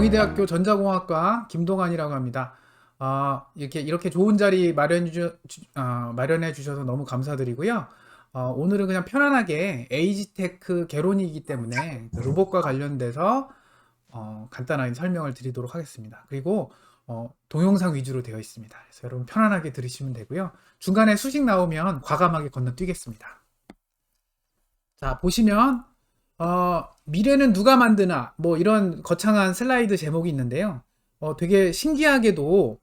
경희대학교 전자공학과 김동환이라고 합니다. 이렇게 좋은 자리 마련해 주셔서 너무 감사드리고요. 오늘은 그냥 편안하게 에이지테크 개론이기 때문에 그 로봇과 관련돼서 간단하게 설명을 드리도록 하겠습니다. 그리고 동영상 위주로 되어 있습니다. 그래서 여러분 편안하게 들으시면 되고요. 중간에 수식 나오면 과감하게 건너뛰겠습니다. 자, 보시면 미래는 누가 만드나 뭐 이런 거창한 슬라이드 제목이 있는데요. 되게 신기하게도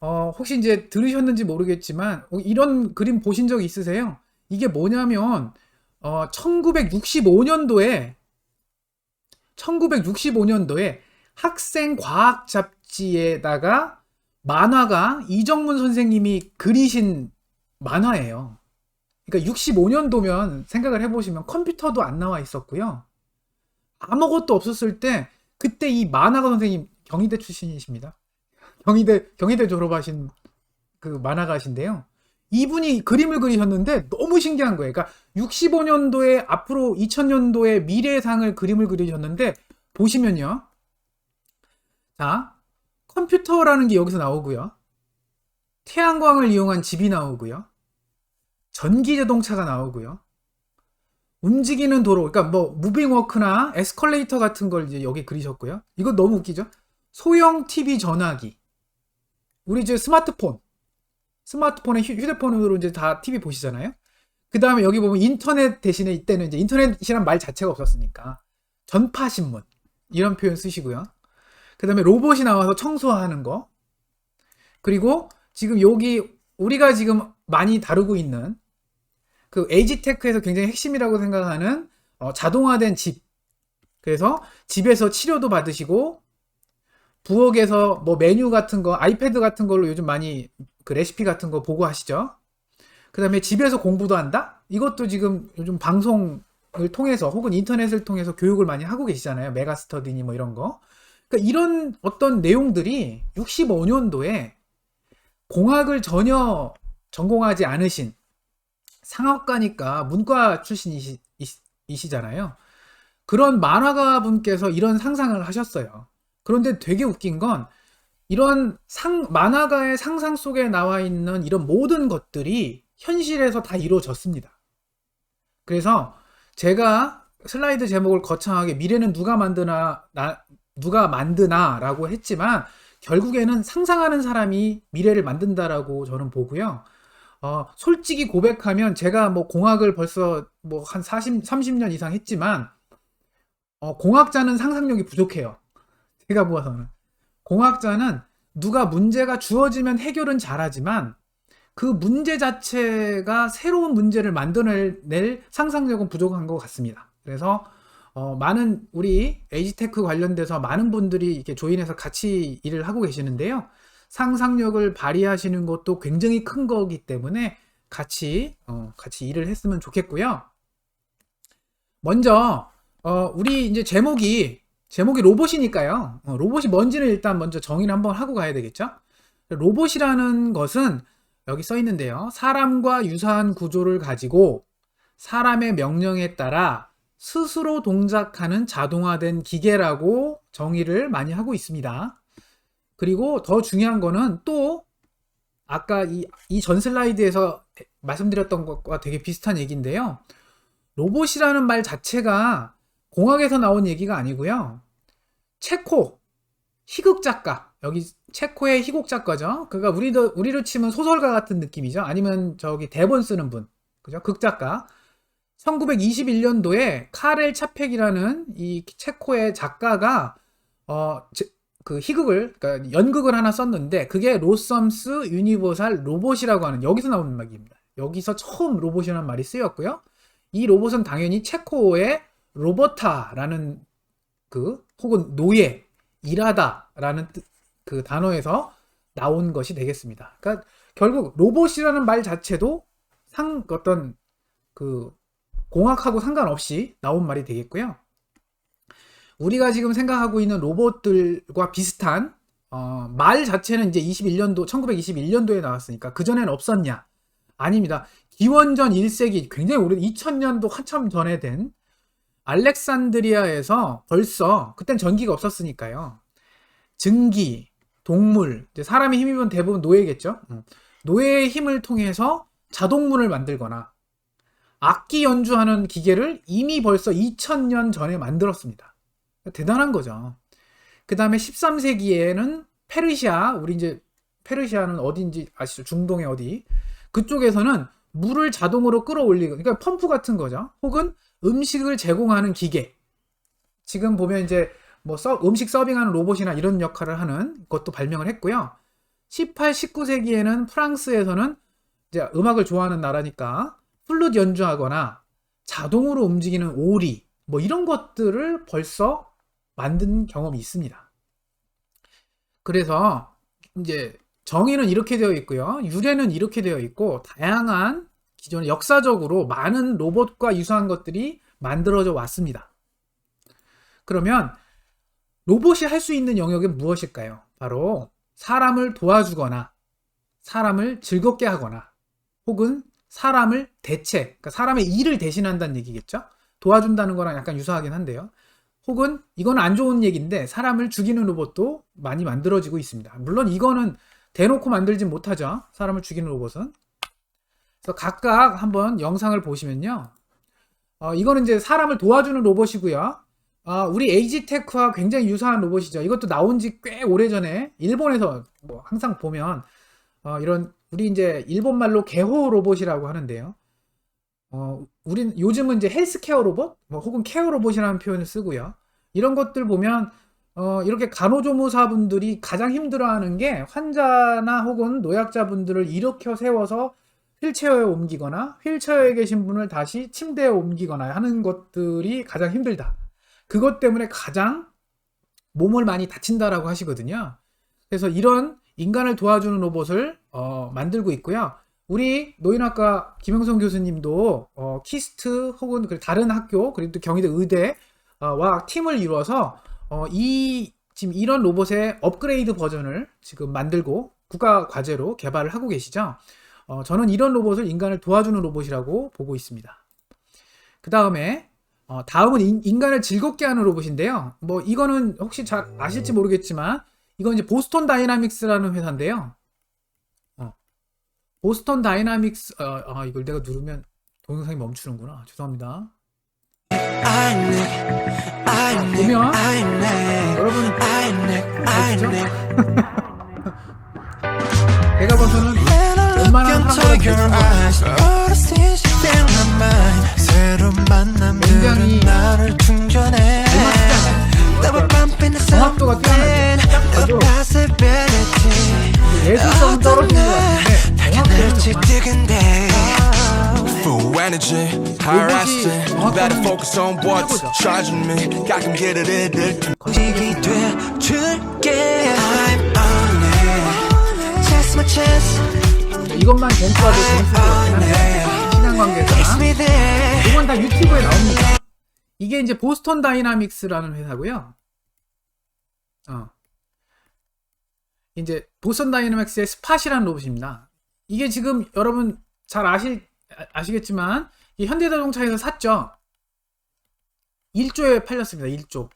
혹시 이제 들으셨는지 모르겠지만 이런 그림 보신 적 있으세요? 이게 뭐냐면 1965년도에 학생 과학 잡지에다가 만화가 이정문 선생님이 그리신 만화예요. 그러니까 65년도면 생각을 해보시면 컴퓨터도 안 나와 있었고요. 아무것도 없었을 때 그때 이 만화가 선생님 경희대 출신이십니다. 경희대 졸업하신 그 만화가신데요. 이분이 그림을 그리셨는데 너무 신기한 거예요. 그러니까 65년도에 앞으로 2000년도에 미래상을 그림을 그리셨는데 보시면요. 자, 컴퓨터라는 게 여기서 나오고요. 태양광을 이용한 집이 나오고요. 전기 자동차가 나오고요. 움직이는 도로, 그러니까 뭐 무빙워크나 에스컬레이터 같은 걸 이제 여기 그리셨고요. 이거 너무 웃기죠? 소형 TV 전화기. 우리 이제 스마트폰에 휴대폰으로 이제 다 TV 보시잖아요. 그 다음에 여기 보면 인터넷 대신에 이때는 이제 인터넷이란 말 자체가 없었으니까 전파 신문 이런 표현 쓰시고요. 그 다음에 로봇이 나와서 청소하는 거. 그리고 지금 여기 우리가 지금 많이 다루고 있는 그 에이지테크에서 굉장히 핵심이라고 생각하는 자동화된 집. 그래서 집에서 치료도 받으시고 부엌에서 뭐 메뉴 같은 거, 아이패드 같은 걸로 요즘 많이 그 레시피 같은 거 보고 하시죠. 그 다음에 집에서 공부도 한다? 이것도 지금 요즘 방송을 통해서 혹은 인터넷을 통해서 교육을 많이 하고 계시잖아요. 메가스터디니 뭐 이런 거. 그러니까 이런 어떤 내용들이 65년도에 공학을 전혀 전공하지 않으신 상학과니까 문과 출신이시잖아요. 그런 만화가 분께서 이런 상상을 하셨어요. 그런데 되게 웃긴 건 이런 만화가의 상상 속에 나와 있는 이런 모든 것들이 현실에서 다 이루어졌습니다. 그래서 제가 슬라이드 제목을 거창하게 미래는 누가 만드나라고 했지만 결국에는 상상하는 사람이 미래를 만든다라고 저는 보고요. 솔직히 고백하면 제가 뭐 공학을 벌써 뭐 한 30년 이상 했지만 공학자는 상상력이 부족해요. 제가 보아서는. 공학자는 누가 문제가 주어지면 해결은 잘하지만 그 문제 자체가 새로운 문제를 만들어낼 상상력은 부족한 것 같습니다. 그래서 많은 우리 에이지테크 관련돼서 많은 분들이 이렇게 조인해서 같이 일을 하고 계시는데요. 상상력을 발휘하시는 것도 굉장히 큰 거기 때문에 같이 일을 했으면 좋겠고요. 먼저 우리 이제 제목이 로봇이니까요. 로봇이 뭔지는 일단 먼저 정의를 한번 하고 가야 되겠죠. 로봇이라는 것은 여기 써 있는데요. 사람과 유사한 구조를 가지고 사람의 명령에 따라 스스로 동작하는 자동화된 기계라고 정의를 많이 하고 있습니다. 그리고 더 중요한 거는 또 아까 이 전 슬라이드에서 말씀드렸던 것과 되게 비슷한 얘기인데요. 로봇이라는 말 자체가 공학에서 나온 얘기가 아니고요. 체코 희극 작가, 여기 체코의 희곡 작가죠. 그가 우리로 치면 소설가 같은 느낌이죠. 아니면 저기 대본 쓰는 분, 그죠? 극 작가. 1921년도에 카렐 차펙이라는 이 체코의 작가가 그 희극을, 그러니까 연극을 하나 썼는데 그게 로썸스 유니버설 로봇이라고 하는, 여기서 나오는 말입니다. 여기서 처음 로봇이라는 말이 쓰였고요. 이 로봇은 당연히 체코의 로버타라는 혹은 노예, 일하다라는 그 단어에서 나온 것이 되겠습니다. 그러니까 결국 로봇이라는 말 자체도 어떤 그 공학하고 상관없이 나온 말이 되겠고요. 우리가 지금 생각하고 있는 로봇들과 비슷한 말 자체는 이제 1921년도에 나왔으니까 그전에는 없었냐? 아닙니다. 기원전 1세기, 굉장히 오래, 2000년도 한참 전에 된 알렉산드리아에서 벌써, 그땐 전기가 없었으니까요. 증기, 동물, 이제 사람의 힘이면 대부분 노예겠죠. 노예의 힘을 통해서 자동문을 만들거나 악기 연주하는 기계를 이미 벌써 2000년 전에 만들었습니다. 대단한 거죠. 그 다음에 13세기에는 페르시아, 우리 이제 페르시아는 어딘지 아시죠? 중동의 어디? 그쪽에서는 물을 자동으로 끌어올리고, 그러니까 펌프 같은 거죠. 혹은 음식을 제공하는 기계. 지금 보면 이제 뭐 음식 서빙하는 로봇이나 이런 역할을 하는 것도 발명을 했고요. 18, 19세기에는 프랑스에서는 이제 음악을 좋아하는 나라니까 플룻 연주하거나 자동으로 움직이는 오리, 뭐 이런 것들을 벌써 만든 경험이 있습니다. 그래서 이제 정의는 이렇게 되어 있고요. 유래는 이렇게 되어 있고, 다양한 기존 역사적으로 많은 로봇과 유사한 것들이 만들어져 왔습니다. 그러면 로봇이 할 수 있는 영역은 무엇일까요? 바로 사람을 도와주거나 사람을 즐겁게 하거나 혹은 사람을 그러니까 사람의 일을 대신한다는 얘기겠죠? 도와준다는 거랑 약간 유사하긴 한데요. 혹은 이건 안 좋은 얘기인데 사람을 죽이는 로봇도 많이 만들어지고 있습니다. 물론 이거는 대놓고 만들진 못하죠. 사람을 죽이는 로봇은. 그래서 각각 한번 영상을 보시면요. 이거는 이제 사람을 도와주는 로봇이고요. 우리 에이지테크와 굉장히 유사한 로봇이죠. 이것도 나온 지 꽤 오래전에 일본에서 뭐 항상 보면 이런 우리 이제 일본 말로 개호 로봇이라고 하는데요. 우린 요즘은 이제 헬스케어 로봇, 뭐 혹은 케어 로봇이라는 표현을 쓰고요. 이런 것들 보면 이렇게 간호조무사분들이 가장 힘들어하는 게 환자나 혹은 노약자분들을 일으켜 세워서 휠체어에 옮기거나 휠체어에 계신 분을 다시 침대에 옮기거나 하는 것들이 가장 힘들다. 그것 때문에 가장 몸을 많이 다친다라고 하시거든요. 그래서 이런 인간을 도와주는 로봇을 만들고 있고요. 우리 노인학과 김영선 교수님도 키스트 혹은 다른 학교 그리고 또 경희대 의대와 팀을 이루어서 지금 이런 로봇의 업그레이드 버전을 지금 만들고 국가 과제로 개발을 하고 계시죠. 저는 이런 로봇을 인간을 도와주는 로봇이라고 보고 있습니다. 그 다음에 다음은 인간을 즐겁게 하는 로봇인데요. 뭐 이거는 혹시 잘 아실지 모르겠지만 이건 이제 보스턴 다이나믹스라는 회사인데요. 보스턴 다이나믹스 이걸 내가 누르면 동영상이 멈추는구나. 죄송합니다. 보면 여러분 아시죠? 내가 봐서는 웬만한 사람보다 굉장히 정확도가 뛰어나죠. 예술성은 떨어지는 것 같은데 이것만 댄스와도 재밌을 것 같긴 한데 신앙관계상 이건 다 유튜브에 나옵니다. 이게 이제 보스턴 다이나믹스라는 회사고요. 이제 보스턴 다이나믹스의 스팟이라는 로봇입니다. 이게 지금 여러분 잘 아시겠지만 이 현대자동차에서 샀죠. 1조에 팔렸습니다. 1조.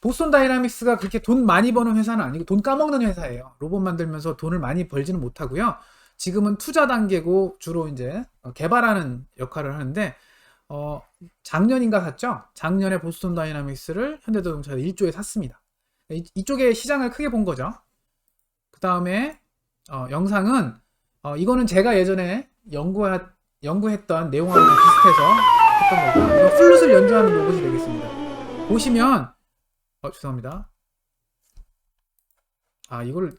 보스턴 다이나믹스가 그렇게 돈 많이 버는 회사는 아니고 돈 까먹는 회사예요. 로봇 만들면서 돈을 많이 벌지는 못하고요. 지금은 투자 단계고 주로 이제 개발하는 역할을 하는데 작년인가 샀죠? 작년에 보스턴 다이나믹스를 현대자동차에서 1조에 샀습니다. 이쪽에 시장을 크게 본 거죠. 그 다음에 영상은 이거는 제가 예전에 연구했던 내용하고 비슷해서 했던 거고 이거 플룻을 연주하는 로봇이 되겠습니다. 보시면 죄송합니다. 이걸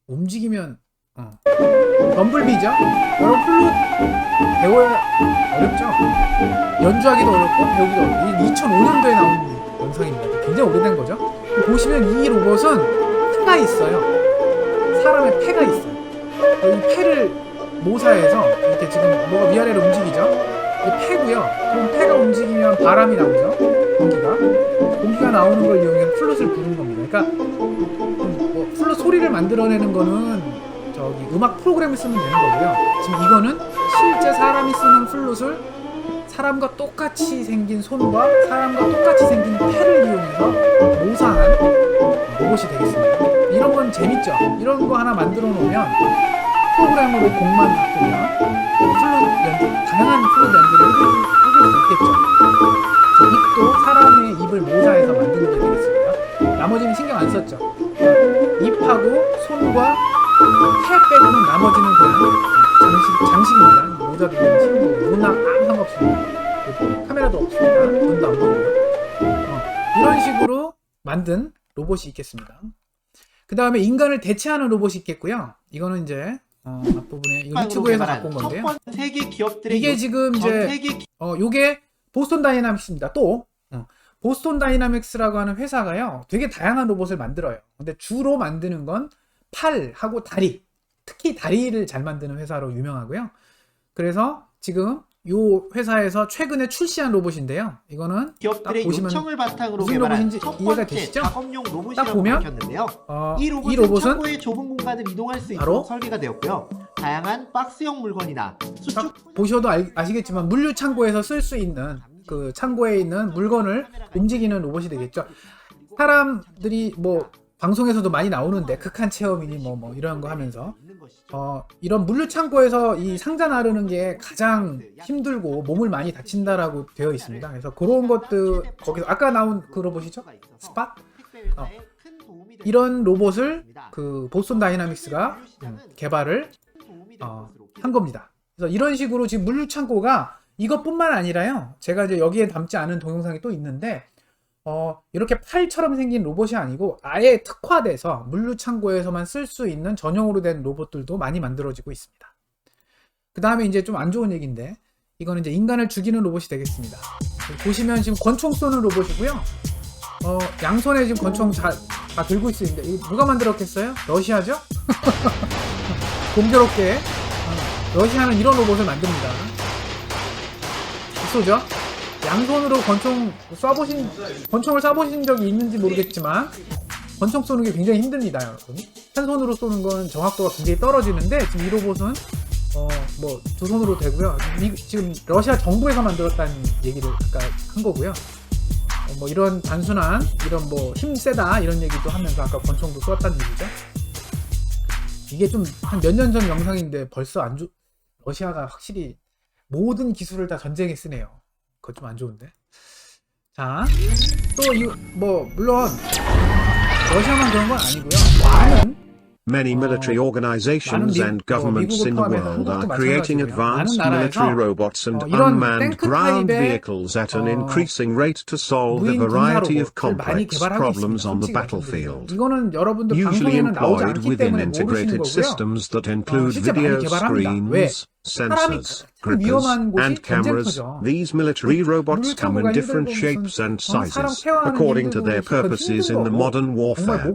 움직이면 덤블비죠? 여러분 플룻 배워야 어렵죠? 연주하기도 어렵고 배우기도 어렵고 2005년도에 나온 영상입니다. 굉장히 오래된 거죠? 보시면 이 로봇은 패가 있어요. 사람의 패가 있어요. 이 패를 모사해서 이렇게 지금 뭐가 위아래로 움직이죠? 이 패고요. 그럼 패가 움직이면 바람이 나오죠? 공기가 나오는 걸 이용해서 플룻을 부르는 겁니다. 그러니까 플룻 소리를 만들어내는 거는 음악 프로그램을 쓰면 되는 거고요. 지금 이거는 실제 사람이 쓰는 플룻을 사람과 똑같이 생긴 손과 사람과 똑같이 생긴 팔을 이용해서 모사한 로봇이 되겠습니다. 이런 건 재밌죠? 이런 거 하나 만들어 놓으면 프로그램으로 곡만 바꾸면 다양한 플룻 연주를 해줄 수 있겠죠. 입도 사람의 입을 모사해서 만드는 게 되겠습니다. 나머지는 신경 안 썼죠. 입하고 손과 팔 빼고는 나머지는 그냥 장식입니다. 모자도 그냥 신고 눈 아무 상관없습니다. 카메라도 없습니다. 눈도 안 보이고요. 이런 식으로 만든 로봇이 있겠습니다. 그 다음에 인간을 대체하는 로봇이 있겠고요. 이거는 이제 앞부분에 이거 유튜브에서 갖고 온 건데요. 세계 기업들의 이게 지금 이제 요게 보스턴 다이나믹스입니다. 또 보스턴 다이나믹스라고 하는 회사가요, 되게 다양한 로봇을 만들어요. 근데 주로 만드는 건 팔하고 다리, 특히 다리를 잘 만드는 회사로 유명하고요. 그래서 지금 요 회사에서 최근에 출시한 로봇인데요. 이거는 기업들의 딱 보시면 요청을 바탕으로 무슨 개발한 로봇인지 첫 이해가 번째 되시죠? 작업용 딱 로봇이라고 보면 밝혔는데요. 이 이 로봇은 창고의 좁은 공간을 이동할 수 바로 있도록 설계가 되었고요. 다양한 박스형 물건이나 수축 보셔도 아시겠지만 물류 창고에서 쓸 수 있는 그 창고에 있는 물건을 움직이는 로봇이 되겠죠. 사람들이 뭐 방송에서도 많이 나오는데 극한 체험이니 뭐 이런 거 하면서 이런 물류 창고에서 이 상자 나르는 게 가장 힘들고 몸을 많이 다친다라고 되어 있습니다. 그래서 그런 것들 거기서 아까 나온 그 로봇이죠? 스팟? 이런 로봇을 그 보스턴 다이나믹스가 개발을 한 겁니다. 그래서 이런 식으로 지금 물류 창고가 이것뿐만 아니라요. 제가 이제 여기에 담지 않은 동영상이 또 있는데 이렇게 팔처럼 생긴 로봇이 아니고 아예 특화돼서 물류 창고에서만 쓸 수 있는 전용으로 된 로봇들도 많이 만들어지고 있습니다. 그 다음에 이제 좀 안 좋은 얘기인데 이거는 이제 인간을 죽이는 로봇이 되겠습니다. 보시면 지금 권총 쏘는 로봇이고요. 양손에 지금 권총 다 들고 있는데 이거 누가 만들었겠어요? 러시아죠? 공교롭게 러시아는 이런 로봇을 만듭니다. 쏘죠? 양손으로 권총을 쏴보신 적이 있는지 모르겠지만 권총 쏘는 게 굉장히 힘듭니다, 여러분. 한 손으로 쏘는 건 정확도가 굉장히 떨어지는데 지금 이 로봇은 뭐 두 손으로 되고요. 지금 러시아 정부에서 만들었다는 얘기를 아까 한 거고요. 뭐 이런 단순한 이런 뭐 힘 세다 이런 얘기도 하면서 아까 권총도 쏘았다는 얘기죠. 이게 좀 한 몇 년 전 영상인데 벌써 러시아가 확실히 모든 기술을 다 전쟁에 쓰네요. 그거 좀 안 좋은데. 자, 또 뭐 물론 러시아만 그런 건 아니고요. Many military organizations and governments in the world are creating advanced military robots and unmanned ground vehicles at an increasing rate to solve a variety of complex problems on the battlefield. Usually employed within integrated systems that include video screens, sensors, grippers, and cameras. These military robots come in different shapes and sizes, according to their purposes in the modern warfare.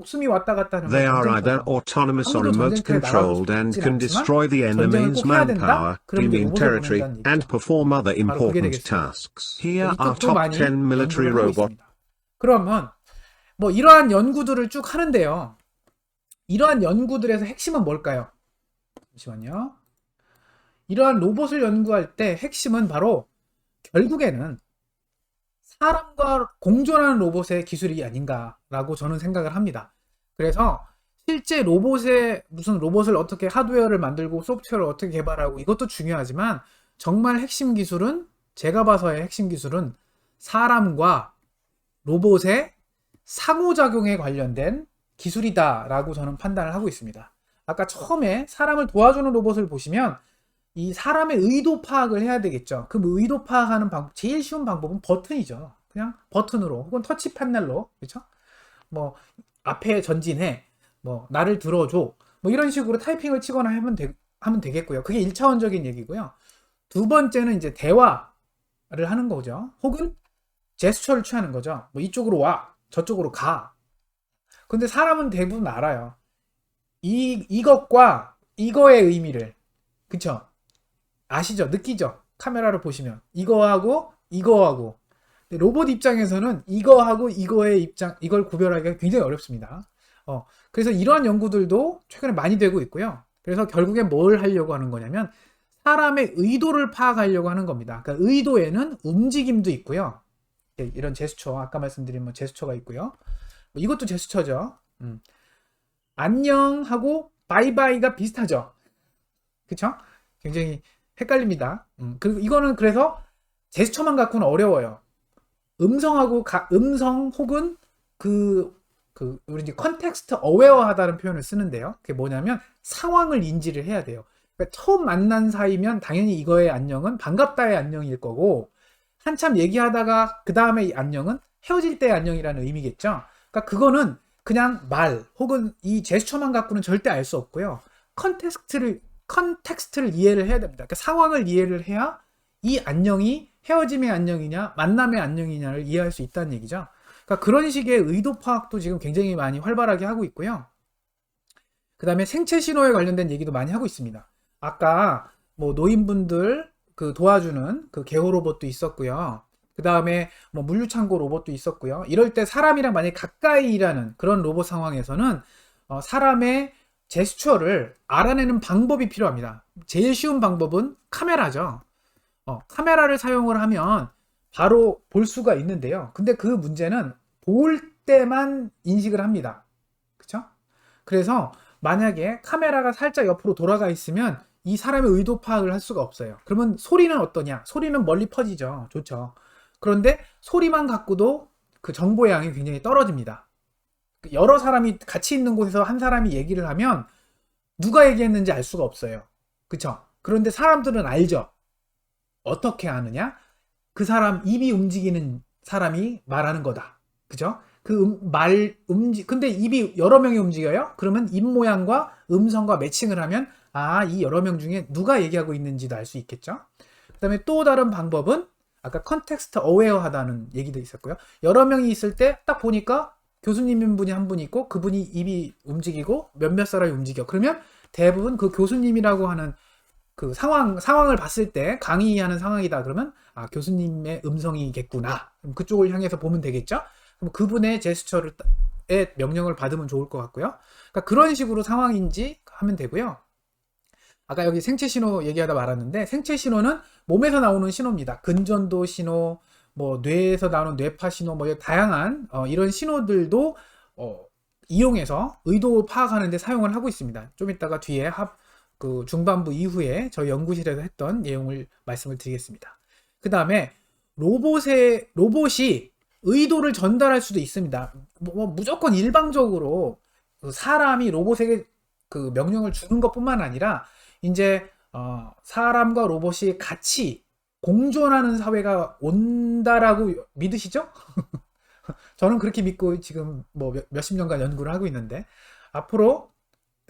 They are either autonomous or remote controlled and can destroy the enemy's manpower, claim territory, and perform other important tasks. Here are top 10 military robots. 그러면 뭐 이러한 연구들을 쭉 하는데요. 이러한 연구들에서 핵심은 뭘까요? 잠시만요. 이러한 로봇을 연구할 때 핵심은 바로 결국에는 사람과 공존하는 로봇의 기술이 아닌가라고 저는 생각을 합니다. 그래서 실제 무슨 로봇을 어떻게 하드웨어를 만들고 소프트웨어를 어떻게 개발하고 이것도 중요하지만 정말 핵심 기술은 제가 봐서의 핵심 기술은 사람과 로봇의 상호작용에 관련된 기술이다라고 저는 판단을 하고 있습니다. 아까 처음에 사람을 도와주는 로봇을 보시면 이 사람의 의도 파악을 해야 되겠죠. 그 의도 파악하는 방법, 제일 쉬운 방법은 버튼이죠. 그냥 버튼으로 혹은 터치 패널로, 그렇죠? 뭐 앞에 전진해, 뭐 나를 들어줘, 뭐 이런 식으로 타이핑을 치거나 하면 되겠고요. 그게 1차원적인 얘기고요. 두 번째는 이제 대화를 하는 거죠. 혹은 제스처를 취하는 거죠. 뭐 이쪽으로 와, 저쪽으로 가. 근데 사람은 대부분 알아요. 이것과 이거의 의미를, 그쵸? 아시죠? 느끼죠? 카메라를 보시면 이거하고 이거하고. 로봇 입장에서는 이거하고 이걸 구별하기가 굉장히 어렵습니다. 그래서 이러한 연구들도 최근에 많이 되고 있고요. 그래서 결국에 뭘 하려고 하는 거냐면 사람의 의도를 파악하려고 하는 겁니다. 그러니까 의도에는 움직임도 있고요. 이런 제스처, 아까 말씀드린 뭐 제스처가 있고요. 뭐 이것도 제스처죠. 안녕하고 바이바이가 비슷하죠. 그쵸? 굉장히 헷갈립니다. 그리고 이거는 그래서 제스처만 갖고는 어려워요. 음성 혹은 우리 이제 컨텍스트 어웨어하다는 표현을 쓰는데요. 그게 뭐냐면 상황을 인지를 해야 돼요. 그러니까 처음 만난 사이면 당연히 이거의 안녕은 반갑다의 안녕일 거고, 한참 얘기하다가 그 다음에 안녕은 헤어질 때의 안녕이라는 의미겠죠. 그러니까 그거는 그냥 말 혹은 이 제스처만 갖고는 절대 알 수 없고요. 컨텍스트를 이해를 해야 됩니다. 그러니까 상황을 이해를 해야 이 안녕이 헤어짐의 안녕이냐 만남의 안녕이냐를 이해할 수 있다는 얘기죠. 그러니까 그런 식의 의도 파악도 지금 굉장히 많이 활발하게 하고 있고요. 그 다음에 생체 신호에 관련된 얘기도 많이 하고 있습니다. 아까 뭐 노인분들 그 도와주는 그 개호 로봇도 있었고요. 그 다음에 뭐 물류창고 로봇도 있었고요. 이럴 때 사람이랑 만약에 가까이 일하는 그런 로봇 상황에서는 사람의 제스처를 알아내는 방법이 필요합니다. 제일 쉬운 방법은 카메라죠. 카메라를 사용을 하면 바로 볼 수가 있는데요. 근데 그 문제는 볼 때만 인식을 합니다. 그쵸? 그래서 만약에 카메라가 살짝 옆으로 돌아가 있으면 이 사람의 의도 파악을 할 수가 없어요. 그러면 소리는 어떠냐? 소리는 멀리 퍼지죠. 좋죠. 그런데 소리만 갖고도 그 정보의 양이 굉장히 떨어집니다. 여러 사람이 같이 있는 곳에서 한 사람이 얘기를 하면 누가 얘기했는지 알 수가 없어요. 그쵸? 그런데 사람들은 알죠. 어떻게 아느냐? 그 사람 입이 움직이는 사람이 말하는 거다. 그죠? 근데 입이 여러 명이 움직여요? 그러면 입 모양과 음성과 매칭을 하면 이 여러 명 중에 누가 얘기하고 있는지도 알 수 있겠죠? 그 다음에 또 다른 방법은 아까 컨텍스트 어웨어 하다는 얘기도 있었고요. 여러 명이 있을 때 딱 보니까 교수님인 분이 한 분 있고 그분이 입이 움직이고 몇몇 사람이 움직여. 그러면 대부분 그 교수님이라고 하는 그 상황을 봤을 때 강의하는 상황이다. 그러면 교수님의 음성이겠구나. 그럼 그쪽을 향해서 보면 되겠죠? 그럼 그분의 제스처의 명령을 받으면 좋을 것 같고요. 그러니까 그런 식으로 상황인지 하면 되고요. 아까 여기 생체 신호 얘기하다 말았는데 생체 신호는 몸에서 나오는 신호입니다. 근전도 신호, 뭐 뇌에서 나오는 뇌파 신호, 뭐 다양한 이런 신호들도 이용해서 의도 파악하는 데 사용을 하고 있습니다. 좀 이따가 뒤에 그 중반부 이후에 저희 연구실에서 했던 내용을 말씀을 드리겠습니다. 그 다음에 로봇이 의도를 전달할 수도 있습니다. 무조건 일방적으로 사람이 로봇에게 그 명령을 주는 것뿐만 아니라 이제 사람과 로봇이 같이 공존하는 사회가 온다라고 믿으시죠? 저는 그렇게 믿고 지금 뭐 몇십 년간 연구를 하고 있는데 앞으로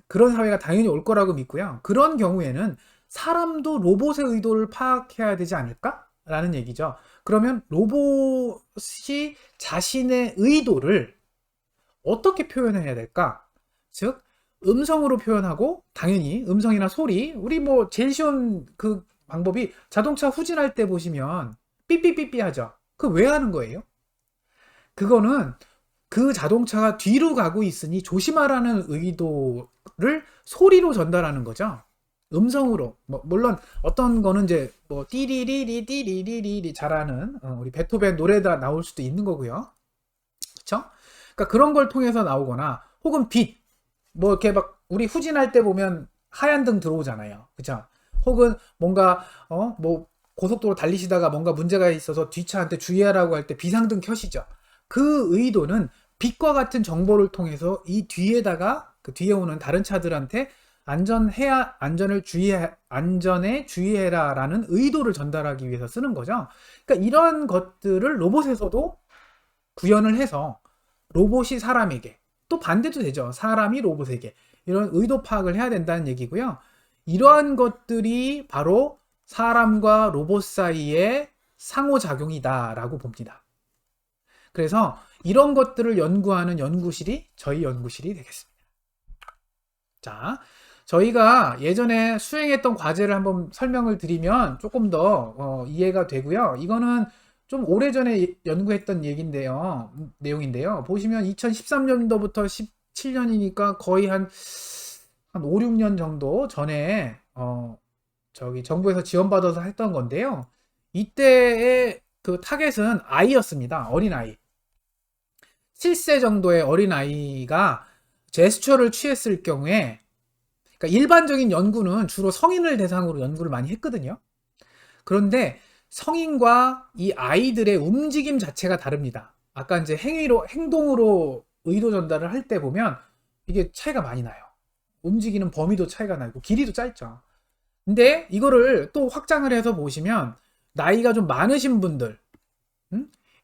그런 사회가 당연히 올 거라고 믿고요. 그런 경우에는 사람도 로봇의 의도를 파악해야 되지 않을까라는 얘기죠. 그러면 로봇이 자신의 의도를 어떻게 표현해야 될까? 즉 음성으로 표현하고 당연히 음성이나 소리, 우리 뭐 제일 쉬운 그 방법이 자동차 후진할 때 보시면 삐삐삐삐 하죠. 그거 왜 하는 거예요? 그거는 그 자동차가 뒤로 가고 있으니 조심하라는 의도를 소리로 전달하는 거죠. 음성으로. 물론 어떤 거는 이제 뭐 띠리리리 띠리리리 잘하는 우리 베토벤 노래다 나올 수도 있는 거고요. 그렇죠? 그러니까 그런 걸 통해서 나오거나 혹은 빛. 뭐 이렇게 막 우리 후진할 때 보면 하얀 등 들어오잖아요. 그렇죠? 혹은 뭔가 뭐 고속도로 달리시다가 뭔가 문제가 있어서 뒷차한테 주의하라고 할 때 비상등 켜시죠. 그 의도는 빛과 같은 정보를 통해서 이 뒤에다가 그 뒤에 오는 다른 차들한테 안전에 주의해라라는 의도를 전달하기 위해서 쓰는 거죠. 그러니까 이런 것들을 로봇에서도 구현을 해서 로봇이 사람에게 또 반대도 되죠. 사람이 로봇에게 이런 의도 파악을 해야 된다는 얘기고요. 이러한 것들이 바로 사람과 로봇 사이의 상호작용이다라고 봅니다. 그래서 이런 것들을 연구하는 연구실이 저희 연구실이 되겠습니다. 자, 저희가 예전에 수행했던 과제를 한번 설명을 드리면 조금 더 이해가 되고요. 이거는 좀 오래전에 연구했던 내용인데요. 보시면 2013년도부터 17년이니까 거의 한 5, 6년 정도 전에 저기 정부에서 지원받아서 했던 건데요. 이때의 그 타겟은 아이였습니다. 어린아이. 7세 정도의 어린아이가 제스처를 취했을 경우에, 그러니까 일반적인 연구는 주로 성인을 대상으로 연구를 많이 했거든요. 그런데 성인과 이 아이들의 움직임 자체가 다릅니다. 아까 이제 행동으로 의도 전달을 할 때 보면 이게 차이가 많이 나요. 움직이는 범위도 차이가 나고 길이도 짧죠. 근데 이거를 또 확장을 해서 보시면 나이가 좀 많으신 분들,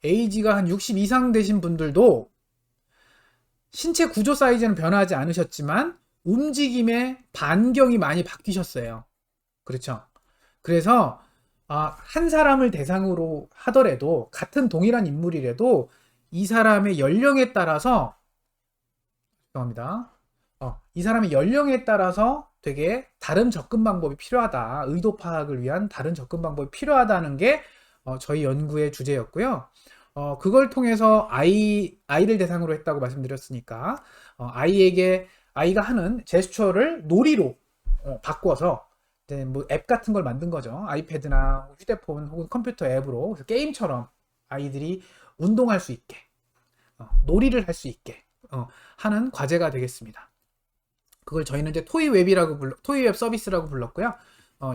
에이지가 한 60 이상 되신 분들도 신체 구조 사이즈는 변하지 않으셨지만 움직임의 반경이 많이 바뀌셨어요. 그렇죠? 그래서 한 사람을 대상으로 하더라도, 같은 동일한 인물이라도 이 사람의 연령에 따라서, 죄송합니다. 이 사람의 연령에 따라서 되게 다른 접근 방법이 필요하다. 의도 파악을 위한 다른 접근 방법이 필요하다는 게 저희 연구의 주제였고요. 그걸 통해서 아이를 대상으로 했다고 말씀드렸으니까, 아이가 하는 제스처를 놀이로 바꿔서 이제 뭐 앱 같은 걸 만든 거죠. 아이패드나 휴대폰 혹은 컴퓨터 앱으로. 그래서 게임처럼 아이들이 운동할 수 있게, 놀이를 할 수 있게 하는 과제가 되겠습니다. 그걸 저희는 이제 토이웹 서비스라고 불렀고요.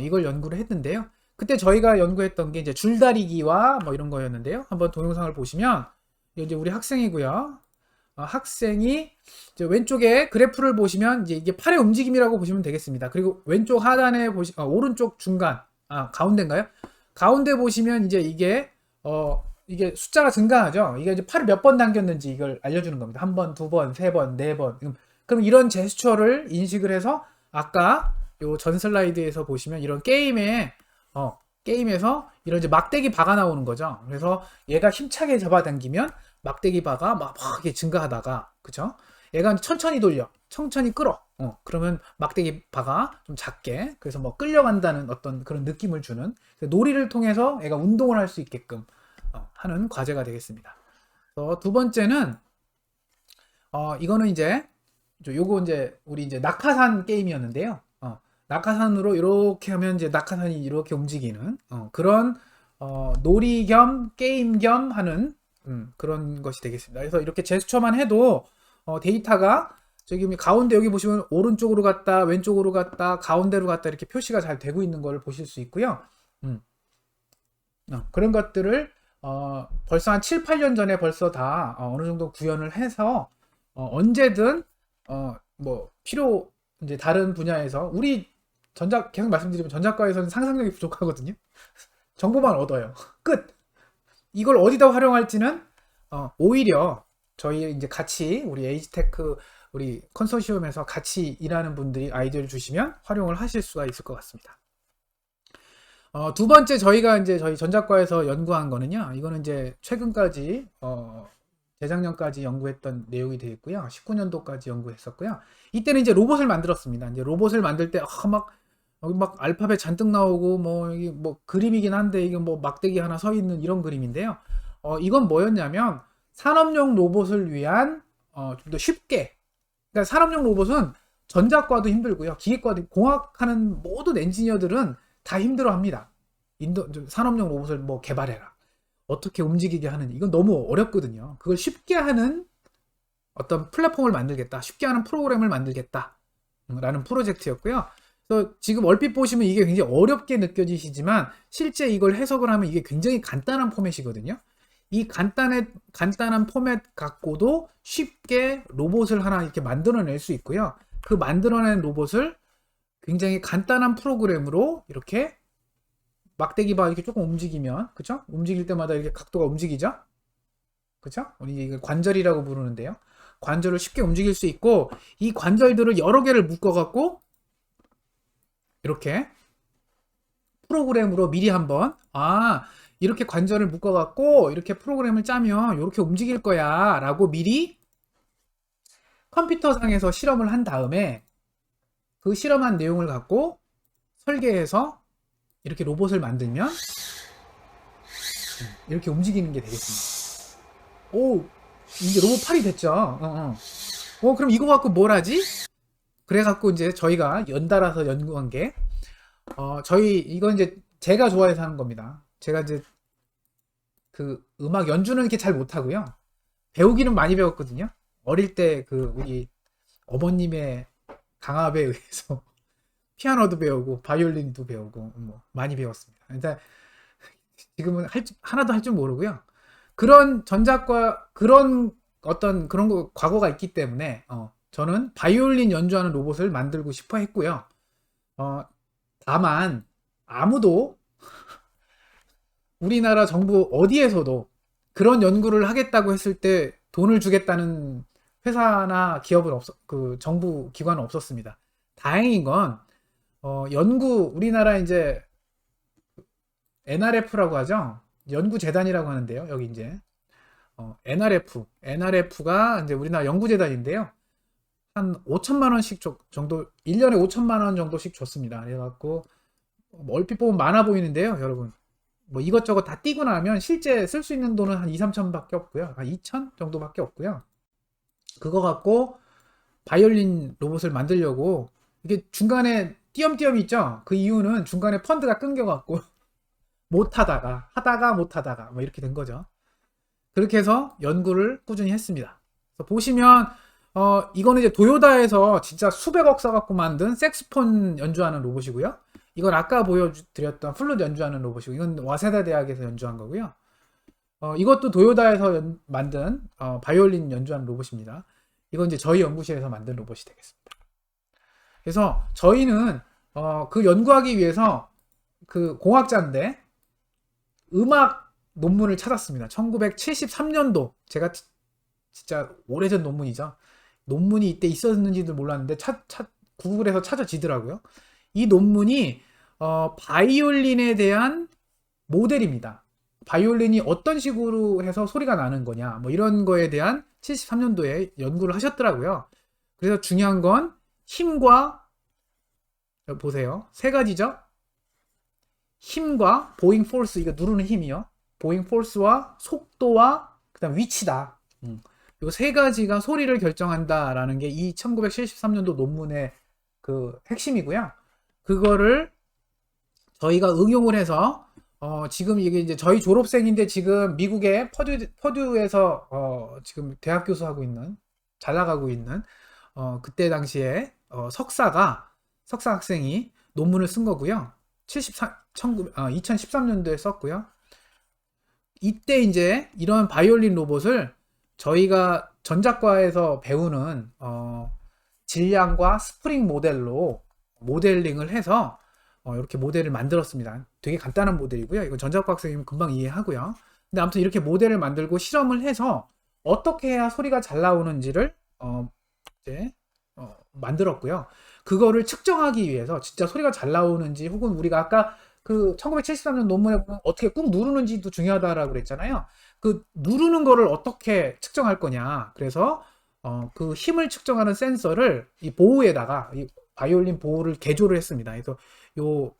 이걸 연구를 했는데요. 그때 저희가 연구했던 게 이제 줄다리기와 뭐 이런 거였는데요. 한번 동영상을 보시면 이제 우리 학생이고요. 학생이 이제 왼쪽에 그래프를 보시면 이제 이게 팔의 움직임이라고 보시면 되겠습니다. 그리고 왼쪽 하단에 오른쪽 중간, 가운데인가요? 가운데 보시면 이제 이게 숫자가 증가하죠. 이게 이제 팔을 몇 번 당겼는지 이걸 알려주는 겁니다. 한 번, 두 번, 세 번, 네 번. 그럼 이런 제스처를 인식을 해서 아까 요 전 슬라이드에서 보시면 이런 게임에서 이런 이제 막대기 바가 나오는 거죠. 그래서 얘가 힘차게 잡아당기면 막대기 바가 막 이렇게 증가하다가, 그쵸? 얘가 천천히 돌려, 천천히 끌어. 그러면 막대기 바가 좀 작게, 그래서 뭐 끌려간다는 어떤 그런 느낌을 주는, 놀이를 통해서 얘가 운동을 할 수 있게끔 하는 과제가 되겠습니다. 두 번째는 이거는 이제 요거 이제 우리 이제 낙하산 게임이었는데요. 낙하산으로 이렇게 하면 이제 낙하산이 이렇게 움직이는 그런 놀이 겸 게임 겸 하는 그런 것이 되겠습니다. 그래서 이렇게 제스처만 해도 데이터가 저기 가운데 여기 보시면 오른쪽으로 갔다, 왼쪽으로 갔다, 가운데로 갔다 이렇게 표시가 잘 되고 있는 걸 보실 수 있고요. 그런 것들을 벌써 한 7, 8년 전에 벌써 다 어느 정도 구현을 해서 언제든 뭐 이제 다른 분야에서 우리 계속 말씀드리면 전작과에서는 상상력이 부족하거든요. 정보만 얻어요. 끝. 이걸 어디다 활용할지는 오히려 저희 이제 같이 우리 에이지테크 우리 컨소시엄에서 같이 일하는 분들이 아이디어를 주시면 활용을 하실 수가 있을 것 같습니다. 두 번째 저희가 이제 저희 전작과에서 연구한 거는요. 이거는 이제 최근까지 재작년까지 연구했던 내용이 되겠고요. 19년도까지 연구했었고요. 이때는 이제 로봇을 만들었습니다. 이제 로봇을 만들 때 여기 막 알파벳 잔뜩 나오고 이게 뭐 그림이긴 한데 이게 뭐 막대기 하나 서 있는 이런 그림인데요. 이건 뭐였냐면 산업용 로봇을 위한 좀 더 쉽게, 그러니까 산업용 로봇은 전작과도 힘들고요. 기계과도, 공학하는 모든 엔지니어들은 다 힘들어합니다. 산업용 로봇을 뭐 개발해라, 어떻게 움직이게 하는, 이건 너무 어렵거든요. 그걸 쉽게 하는 어떤 플랫폼을 만들겠다, 쉽게 하는 프로그램을 만들겠다 라는 프로젝트였고요. 그래서 지금 얼핏 보시면 이게 굉장히 어렵게 느껴지시지만 실제 이걸 해석을 하면 이게 굉장히 간단한 포맷이거든요. 이 간단한 포맷 갖고도 쉽게 로봇을 하나 이렇게 만들어낼 수 있고요. 그 만들어낸 로봇을 굉장히 간단한 프로그램으로 이렇게 막대기 바 이렇게 조금 움직이면, 그쵸? 움직일 때마다 이렇게 각도가 움직이죠? 그쵸? 우리 이걸 관절이라고 부르는데요. 관절을 쉽게 움직일 수 있고, 이 관절들을 여러 개를 묶어갖고, 이렇게 프로그램으로 미리 한번, 이렇게 관절을 묶어갖고, 이렇게 프로그램을 짜면 이렇게 움직일 거야 라고 미리 컴퓨터상에서 실험을 한 다음에 그 실험한 내용을 갖고 설계해서 이렇게 로봇을 만들면 이렇게 움직이는 게 되겠습니다. 오, 이제 로봇 팔이 됐죠. 그럼 이거 갖고 뭘 하지? 그래갖고 이제 저희가 연달아서 연구한 게 이건 이제 제가 좋아해서 하는 겁니다. 제가 이제 그 음악 연주는 이렇게 잘 못하고요. 배우기는 많이 배웠거든요. 어릴 때 그 우리 어머님의 강압에 의해서 피아노도 배우고 바이올린도 배우고 뭐 많이 배웠습니다. 일단 지금은 하나도 할 줄 모르고요. 그런 전작과 그런 어떤 그런 거 과거가 있기 때문에 저는 바이올린 연주하는 로봇을 만들고 싶어 했고요. 다만 아무도 우리나라 정부 어디에서도 그런 연구를 하겠다고 했을 때 돈을 주겠다는 회사나 기업은 그 정부 기관은 없었습니다. 다행인 건 우리나라 이제 NRF라고 하죠. 연구재단이라고 하는데요. 여기 이제 NRF가 이제 우리나라 연구재단인데요. 한 5천만 원씩 정도 1년에 5천만 원 정도씩 줬습니다. 그래갖고 얼핏 보면 많아 보이는데요, 여러분. 뭐 이것저것 다 띄고 나면 실제 쓸 수 있는 돈은 한 2, 3천밖에 없고요. 한 2천 정도밖에 없고요. 그거 갖고 바이올린 로봇을 만들려고 이게 중간에 띄엄띄엄 있죠? 그 이유는 중간에 펀드가 끊겨갖고 하다가 뭐 이렇게 된 거죠. 그렇게 해서 연구를 꾸준히 했습니다. 그래서 보시면 이거는 이제 도요다에서 진짜 수백억 써갖고 만든 색스폰 연주하는 로봇이고요. 이건 아까 보여드렸던 플룻 연주하는 로봇이고, 이건 와세다 대학에서 연주한 거고요. 이것도 도요다에서 만든 바이올린 연주하는 로봇입니다. 이건 이제 저희 연구실에서 만든 로봇이 되겠습니다. 그래서 저희는 그 연구하기 위해서 그 공학자인데 음악 논문을 찾았습니다. 1973년도 제가 진짜 오래전 논문이죠. 논문이 이때 있었는지도 몰랐는데 구글에서 찾아지더라고요. 이 논문이 바이올린에 대한 모델입니다. 바이올린이 어떤 식으로 해서 소리가 나는 거냐 뭐 이런 거에 대한 73년도에 연구를 하셨더라고요. 그래서 중요한 건 힘과 보세요. 세 가지죠. 힘과 보잉 포스, 이거 누르는 힘이요. 보잉 포스와 속도와 그다음 위치다. 이 세 가지가 소리를 결정한다라는 게 이 1973년도 논문의 그 핵심이고요. 그거를 저희가 응용을 해서 지금 이게 이제 저희 졸업생인데 지금 미국의 퍼듀에서 지금 대학 교수하고 있는 잘 나가고 있는 그때 당시에 석사 학생이 논문을 쓴 거고요. 2013년도에 썼고요. 이때 이제 이런 바이올린 로봇을 저희가 전작과에서 배우는 질량과 스프링 모델로 모델링을 해서 이렇게 모델을 만들었습니다. 되게 간단한 모델이고요. 이건 전작과 학생이면 금방 이해하고요. 근데 아무튼 이렇게 모델을 만들고 실험을 해서 어떻게 해야 소리가 잘 나오는지를 이제 만들었고요. 그거를 측정하기 위해서 진짜 소리가 잘 나오는지, 혹은 우리가 아까 그 1973년 논문에 보면 어떻게 꾹 누르는지도 중요하다라고 그랬잖아요. 그 누르는 거를 어떻게 측정할 거냐. 그래서 그 힘을 측정하는 센서를 이 보호에다가 이 바이올린 보호를 개조를 했습니다. 그래서 요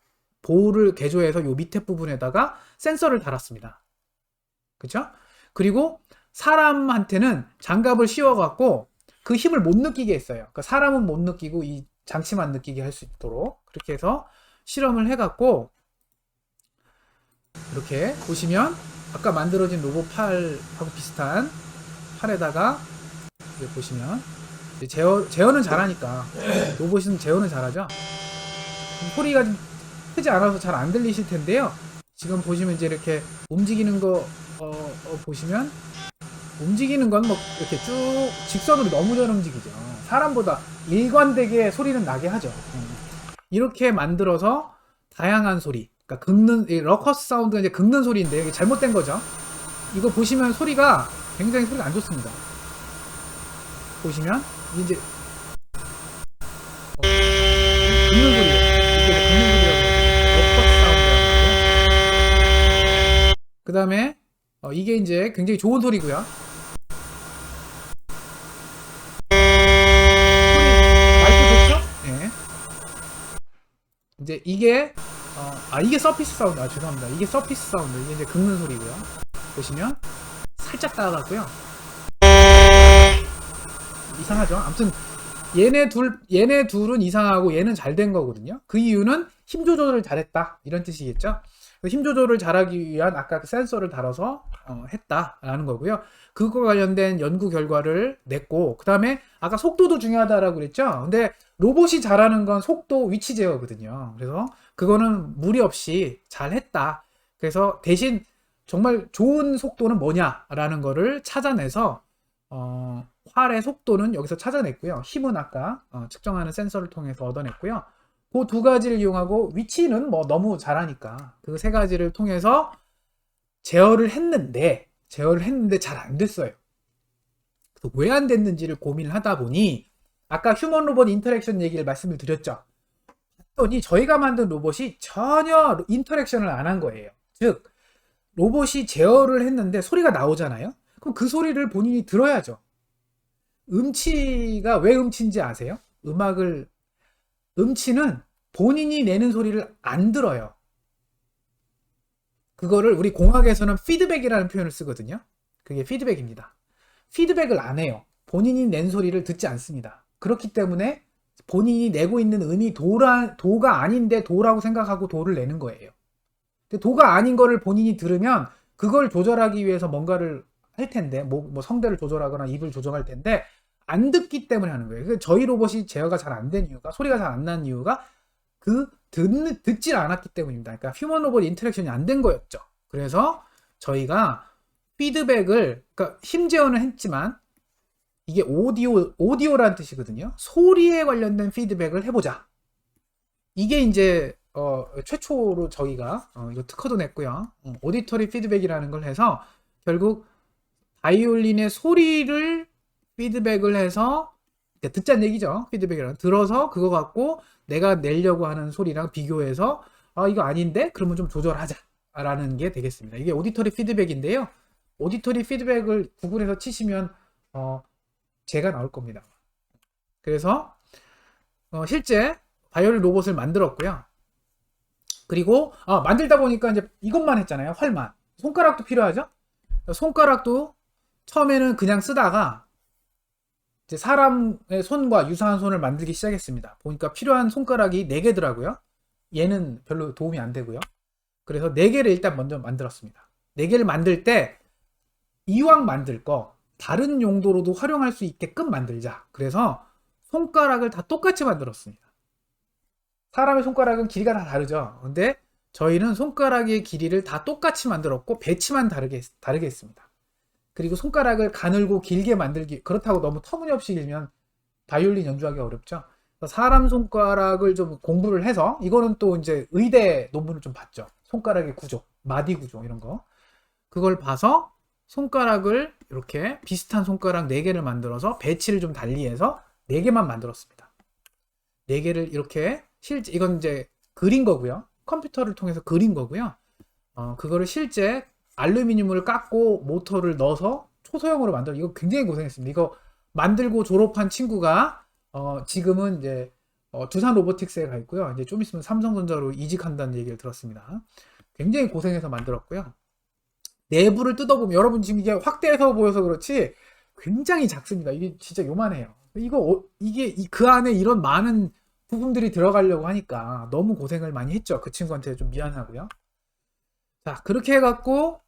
보호를 개조해서 요 밑에 부분에다가 센서를 달았습니다. 그렇죠? 그리고 사람한테는 장갑을 씌워갖고 그 힘을 못 느끼게 했어요. 그러니까 사람은 못 느끼고 이 장치만 느끼게 할 수 있도록 그렇게 해서 실험을 해갖고, 이렇게 보시면 아까 만들어진 로봇 팔하고 비슷한 팔에다가 이렇게 보시면 제어는 잘하니까, 로봇은 제어는 잘하죠. 소리가 좀 크지 않아서 잘 안 들리실 텐데요. 지금 보시면 이제 이렇게 움직이는 거 보시면 움직이는 건 뭐 이렇게 쭉 직선으로 너무 잘 움직이죠. 사람보다 일관되게 소리는 나게 하죠. 이렇게 만들어서 다양한 소리, 그러니까 긁는 러커스 사운드가 이제 긁는 소리인데 이게 잘못된 거죠. 이거 보시면 소리가 굉장히 소리가 안 좋습니다. 보시면 이제 긁는 소리예요. 이게 긁는 소리라고 러커스 사운드라고. 그 다음에 이게 이제 굉장히 좋은 소리고요. 이제 이게 이게 서피스 사운드, 죄송합니다. 이게 서피스 사운드, 이게 이제 긁는 소리고요. 보시면 살짝 다가갔고요. 이상하죠? 아무튼 얘네 둘은 이상하고 얘는 잘 된 거거든요. 그 이유는 힘 조절을 잘했다 이런 뜻이겠죠. 힘 조절을 잘하기 위한 아까 그 센서를 달아서 했다라는 거고요. 그거 관련된 연구 결과를 냈고, 그 다음에 아까 속도도 중요하다라고 그랬죠. 근데 로봇이 잘하는 건 속도, 위치 제어거든요. 그래서 그거는 무리 없이 잘 했다. 그래서 대신 정말 좋은 속도는 뭐냐라는 거를 찾아내서 활의 속도는 여기서 찾아냈고요. 힘은 아까 측정하는 센서를 통해서 얻어냈고요. 그 두 가지를 이용하고, 위치는 뭐 너무 잘하니까 그 세 가지를 통해서 제어를 했는데 잘 안 됐어요. 왜 안 됐는지를 고민을 하다 보니 아까 휴먼 로봇 인터랙션 얘기를 말씀을 드렸죠. 했더니 저희가 만든 로봇이 전혀 인터랙션을 안 한 거예요. 즉 로봇이 제어를 했는데 소리가 나오잖아요. 그럼 그 소리를 본인이 들어야죠. 음치가 왜 음치인지 아세요? 음치는 본인이 내는 소리를 안 들어요. 그거를 우리 공학에서는 피드백이라는 표현을 쓰거든요. 그게 피드백입니다. 피드백을 안 해요. 본인이 낸 소리를 듣지 않습니다. 그렇기 때문에 본인이 내고 있는 음이 도가 아닌데 도라고 생각하고 도를 내는 거예요. 근데 도가 아닌 거를 본인이 들으면 그걸 조절하기 위해서 뭔가를 할 텐데, 뭐 성대를 조절하거나 입을 조정할 텐데 안 듣기 때문에 하는 거예요. 저희 로봇이 제어가 잘 안 된 이유가, 소리가 잘 안 나는 이유가 듣질 않았기 때문입니다. 그러니까 휴먼 로봇 인터랙션이 안 된 거였죠. 그래서 저희가 피드백을, 그러니까 힘 제어는 했지만 이게 오디오라는 뜻이거든요. 소리에 관련된 피드백을 해보자. 이게 이제 최초로 저희가 이거 특허도 냈고요. 오디터리 피드백이라는 걸 해서 결국 바이올린의 소리를 피드백을 해서, 듣자는 얘기죠. 피드백이라는, 들어서 그거 갖고 내가 내려고 하는 소리랑 비교해서 이거 아닌데? 그러면 좀 조절하자 라는 게 되겠습니다. 이게 오디터리 피드백인데요. 오디터리 피드백을 구글에서 치시면 제가 나올 겁니다. 그래서 실제 바이올린 로봇을 만들었고요. 그리고 만들다 보니까 이제 이것만 했잖아요. 활만. 손가락도 필요하죠. 손가락도 처음에는 그냥 쓰다가 이제 사람의 손과 유사한 손을 만들기 시작했습니다. 보니까 필요한 손가락이 4개더라고요. 얘는 별로 도움이 안 되고요. 그래서 4개를 일단 먼저 만들었습니다. 4개를 만들 때 이왕 만들 거 다른 용도로도 활용할 수 있게끔 만들자. 그래서 손가락을 다 똑같이 만들었습니다. 사람의 손가락은 길이가 다 다르죠. 근데 저희는 손가락의 길이를 다 똑같이 만들었고 배치만 다르게 했습니다. 그리고 손가락을 가늘고 길게 만들기, 그렇다고 너무 터무니없이 길면 바이올린 연주하기 어렵죠. 사람 손가락을 좀 공부를 해서, 이거는 또 이제 의대 논문을 좀 봤죠. 손가락의 구조, 마디 구조 이런 거. 그걸 봐서 손가락을 이렇게 비슷한 손가락 4개를 만들어서 배치를 좀 달리해서 4개만 만들었습니다. 4개를 이렇게 실제, 이건 이제 그린 거고요. 컴퓨터를 통해서 그린 거고요. 그거를 실제 알루미늄을 깎고 모터를 넣어서 초소형으로 만들어. 이거 굉장히 고생했습니다. 이거 만들고 졸업한 친구가 지금은 이제 두산 로보틱스에 가 있고요. 이제 좀 있으면 삼성전자로 이직한다는 얘기를 들었습니다. 굉장히 고생해서 만들었고요. 내부를 뜯어보면, 여러분 지금 이게 확대해서 보여서 그렇지 굉장히 작습니다. 이게 진짜 요만해요. 이게 그 안에 이런 많은 부품들이 들어가려고 하니까 너무 고생을 많이 했죠. 그 친구한테 좀 미안하고요. 자, 그렇게 해갖고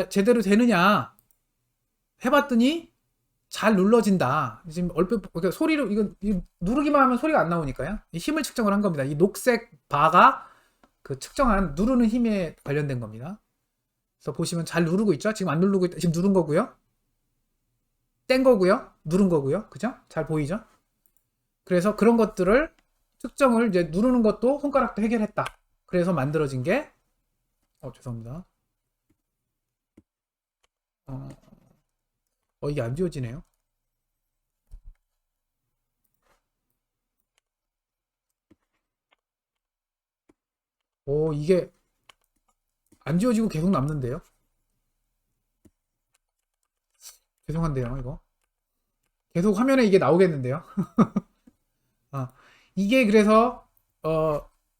제대로 되느냐 해봤더니 잘 눌러진다. 지금 얼핏, 그러니까 소리로, 이거 누르기만 하면 소리가 안 나오니까요. 이 힘을 측정을 한 겁니다. 이 녹색 바가 그 측정한 누르는 힘에 관련된 겁니다. 그래서 보시면 잘 누르고 있죠. 지금 안 누르고 있다. 지금 누른 거고요. 뗀 거고요. 누른 거고요. 그죠? 잘 보이죠? 그래서 그런 것들을 측정을, 이제 누르는 것도 손가락도 해결했다. 그래서 만들어진 게 죄송합니다. 이게 안 지워지네요. 이게 안 지워지고 계속 남는데요. 죄송한데요, 이거. 계속 화면에 이게 나오겠는데요. 이게 그래서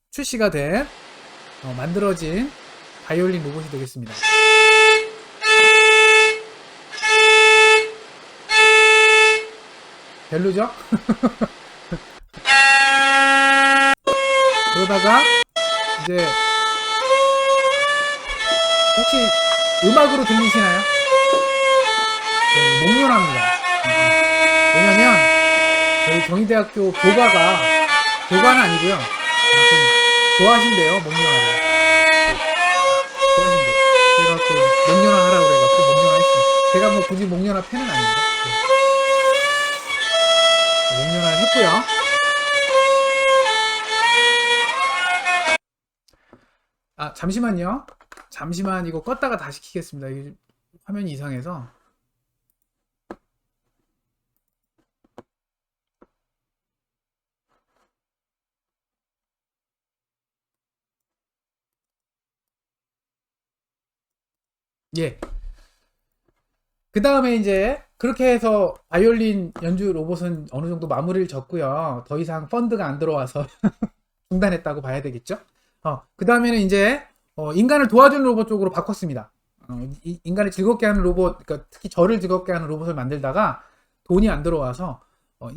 출시가 된 만들어진 바이올린 로봇이 되겠습니다. 별로죠? 그러다가 이제 혹시 음악으로 들리시나요? 네, 몽룡합니다. 왜냐면 저희 경희대학교 교과는 아니고요. 아무튼 좋아하신대요, 몽룡하를. 좋아하신대요. 그래갖고 몽룡하 하라고 그래갖고 몽룡하 했습니다. 제가 뭐 굳이 몽룡하 팬은 아닌데 몽룡하 했고요. 아, 잠시만요. 잠시만 이거 껐다가 다시 켜겠습니다. 이게 화면이 이상해서. 예. 그 다음에 이제 그렇게 해서 바이올린 연주 로봇은 어느 정도 마무리를 졌고요. 더 이상 펀드가 안 들어와서 중단했다고 봐야 되겠죠. 그 다음에는 이제 인간을 도와주는 로봇 쪽으로 바꿨습니다. 인간을 즐겁게 하는 로봇, 그러니까 특히 저를 즐겁게 하는 로봇을 만들다가 돈이 안 들어와서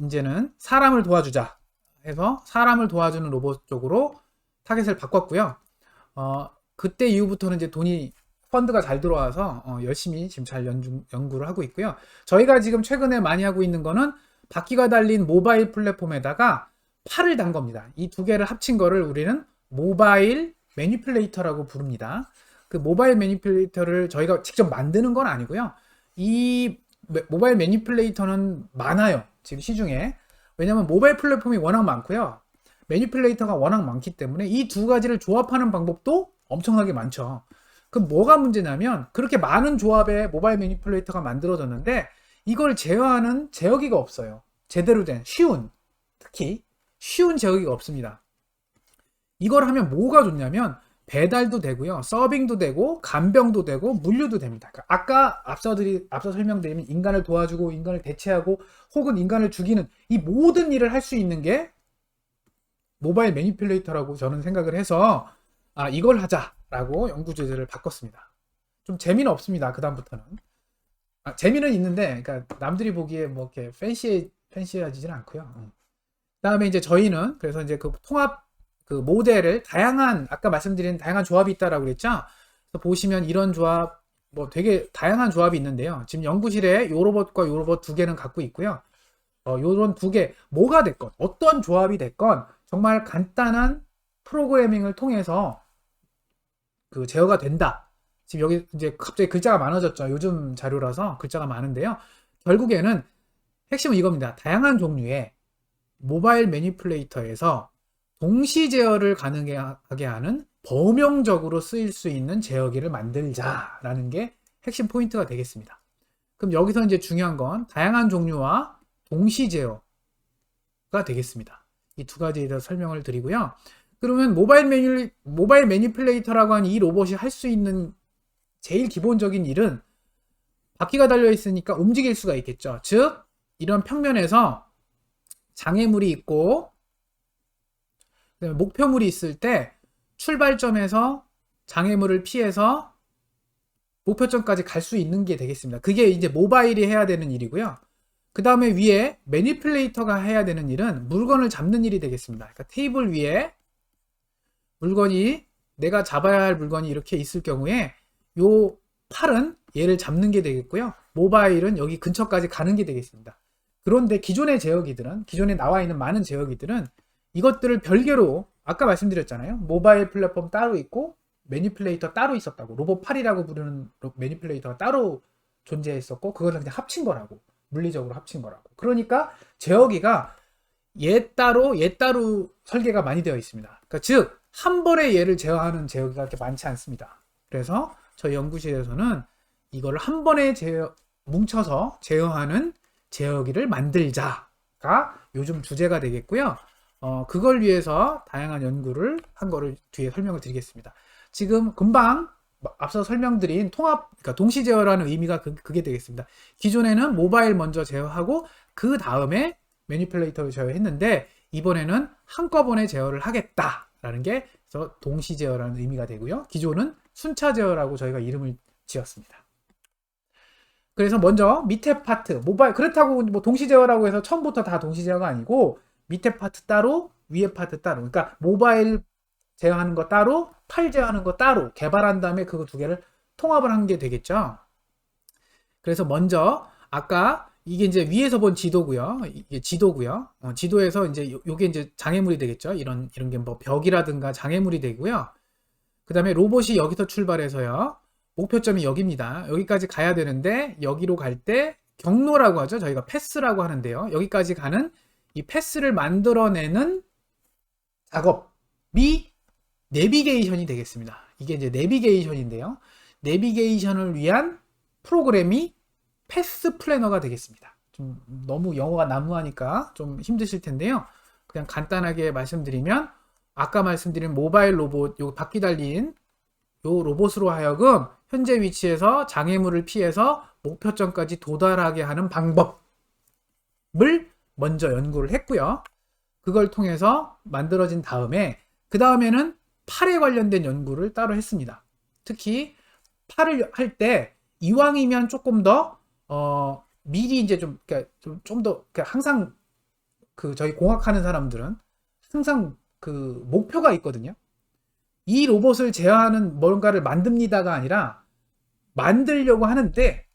이제는 사람을 도와주자 해서 사람을 도와주는 로봇 쪽으로 타겟을 바꿨고요. 그때 이후부터는 이제 펀드가 잘 들어와서 열심히 지금 잘 연구를 하고 있고요. 저희가 지금 최근에 많이 하고 있는 거는 바퀴가 달린 모바일 플랫폼에다가 팔을 단 겁니다. 이 두 개를 합친 거를 우리는 모바일 매니플레이터라고 부릅니다. 그 모바일 매니플레이터를 저희가 직접 만드는 건 아니고요. 이 모바일 매니플레이터는 많아요. 지금 시중에. 왜냐면 모바일 플랫폼이 워낙 많고요. 매니플레이터가 워낙 많기 때문에 이 두 가지를 조합하는 방법도 엄청나게 많죠. 그럼 뭐가 문제냐면 그렇게 많은 조합의 모바일 매니플레이터가 만들어졌는데 이걸 제어하는 제어기가 없어요. 제대로 된 특히 쉬운 제어기가 없습니다. 이걸 하면 뭐가 좋냐면 배달도 되고요. 서빙도 되고 간병도 되고 물류도 됩니다. 그러니까 아까 앞서 설명드린 인간을 도와주고 인간을 대체하고 혹은 인간을 죽이는 이 모든 일을 할 수 있는 게 모바일 매니플레이터라고 저는 생각을 해서 이걸 하자라고 연구 주제를 바꿨습니다. 좀 재미는 없습니다. 그 다음부터는 재미는 있는데, 그러니까 남들이 보기에 뭐 이렇게 팬시해지진 않고요. 그다음에 이제 저희는 그래서 이제 그 통합 그 모델을 아까 말씀드린 다양한 조합이 있다라고 그랬죠. 그래서 보시면 이런 조합 뭐 되게 다양한 조합이 있는데요. 지금 연구실에 요 로봇과 요 로봇 두 개는 갖고 있고요. 요런 두 개 뭐가 됐건 어떤 조합이 됐건 정말 간단한 프로그래밍을 통해서 그 제어가 된다. 지금 여기 이제 갑자기 글자가 많아졌죠. 요즘 자료라서 글자가 많은데요. 결국에는 핵심은 이겁니다. 다양한 종류의 모바일 매니플레이터에서 동시 제어를 가능하게 하는 범용적으로 쓰일 수 있는 제어기를 만들자라는 게 핵심 포인트가 되겠습니다. 그럼 여기서 이제 중요한 건 다양한 종류와 동시 제어가 되겠습니다. 이 두 가지에 대해서 설명을 드리고요. 그러면 모바일 매니플레이터라고 하는 이 로봇이 할 수 있는 제일 기본적인 일은 바퀴가 달려 있으니까 움직일 수가 있겠죠. 즉 이런 평면에서 장애물이 있고 그다음에 목표물이 있을 때 출발점에서 장애물을 피해서 목표점까지 갈 수 있는 게 되겠습니다. 그게 이제 모바일이 해야 되는 일이고요. 그 다음에 위에 매니플레이터가 해야 되는 일은 물건을 잡는 일이 되겠습니다. 그러니까 테이블 위에 물건이 내가 잡아야 할 물건이 이렇게 있을 경우에 요 팔은 얘를 잡는 게 되겠고요. 모바일은 여기 근처까지 가는 게 되겠습니다. 그런데 기존의 제어기들은 기존에 나와 있는 많은 제어기들은 이것들을 별개로 아까 말씀드렸잖아요. 모바일 플랫폼 따로 있고 매니플레이터 따로 있었다고. 로봇 8이라고 부르는 매니플레이터가 따로 존재했었고 그거를 그냥 합친 거라고. 물리적으로 합친 거라고. 그러니까 제어기가 얘 따로 설계가 많이 되어 있습니다. 그러니까 즉 한 번에 얘를 제어하는 제어기가 그렇게 많지 않습니다. 그래서 저희 연구실에서는 이거를 한 번에 뭉쳐서 제어하는 제어기를 만들자가 요즘 주제가 되겠고요. 그걸 위해서 다양한 연구를 한 거를 뒤에 설명을 드리겠습니다. 지금 금방 앞서 설명드린 그러니까 동시 제어라는 의미가 그게 되겠습니다. 기존에는 모바일 먼저 제어하고 그 다음에 매니플레이터를 제어했는데 이번에는 한꺼번에 제어를 하겠다라는 게 그래서 동시 제어라는 의미가 되고요. 기존은 순차 제어라고 저희가 이름을 지었습니다. 그래서 먼저 밑에 파트 그렇다고 뭐 동시 제어라고 해서 처음부터 다 동시 제어가 아니고 밑에 파트 따로 위에 파트 따로 그러니까 모바일 제어하는 거 따로, 팔 제어하는 거 따로 개발한 다음에 그거 두 개를 통합을 한 게 되겠죠. 그래서 먼저 아까 이게 이제 위에서 본 지도고요. 이게 지도고요. 지도에서 이제 요게 이제 장애물이 되겠죠. 이런 게 뭐 벽이라든가 장애물이 되고요. 그 다음에 로봇이 여기서 출발해서요. 목표점이 여기입니다. 여기까지 가야 되는데 여기로 갈 때 경로라고 하죠. 저희가 패스라고 하는데요. 여기까지 가는 이 패스를 만들어내는 작업이 내비게이션이 되겠습니다. 이게 이제 내비게이션인데요. 내비게이션을 위한 프로그램이 패스 플래너가 되겠습니다. 좀 너무 영어가 난무하니까 좀 힘드실 텐데요. 그냥 간단하게 말씀드리면 아까 말씀드린 모바일 로봇, 요 바퀴 달린 요 로봇으로 하여금 현재 위치에서 장애물을 피해서 목표점까지 도달하게 하는 방법을 먼저 연구를 했고요. 그걸 통해서 만들어진 다음에 그 다음에는 팔에 관련된 연구를 따로 했습니다. 특히 팔을 할 때 이왕이면 조금 더 미리 이제 좀 더 항상 그 저희 공학하는 사람들은 항상 그 목표가 있거든요. 이 로봇을 제어하는 뭔가를 만듭니다가 아니라 만들려고 하는데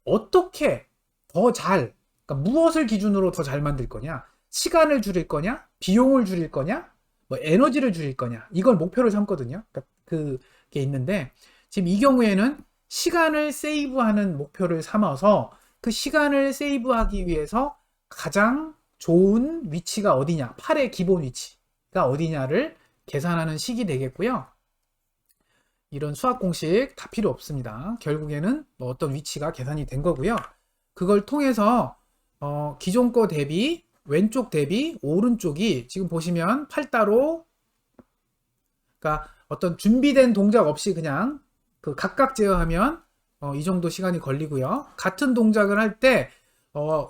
어떻게 더 잘, 그러니까 무엇을 기준으로 더 잘 만들 거냐, 시간을 줄일 거냐, 비용을 줄일 거냐, 뭐 에너지를 줄일 거냐, 이걸 목표를 삼거든요. 그러니까 그게 있는데 지금 이 경우에는 시간을 세이브하는 목표를 삼아서 그 시간을 세이브하기 위해서 가장 좋은 위치가 어디냐, 팔의 기본 위치가 어디냐를 계산하는 식이 되겠고요. 이런 수학 공식 다 필요 없습니다. 결국에는 뭐 어떤 위치가 계산이 된 거고요. 그걸 통해서 기존 거 대비 왼쪽 대비 오른쪽이 지금 보시면 팔 따로, 그러니까 어떤 준비된 동작 없이 그냥 그 각각 제어하면 이 정도 시간이 걸리고요. 같은 동작을 할 때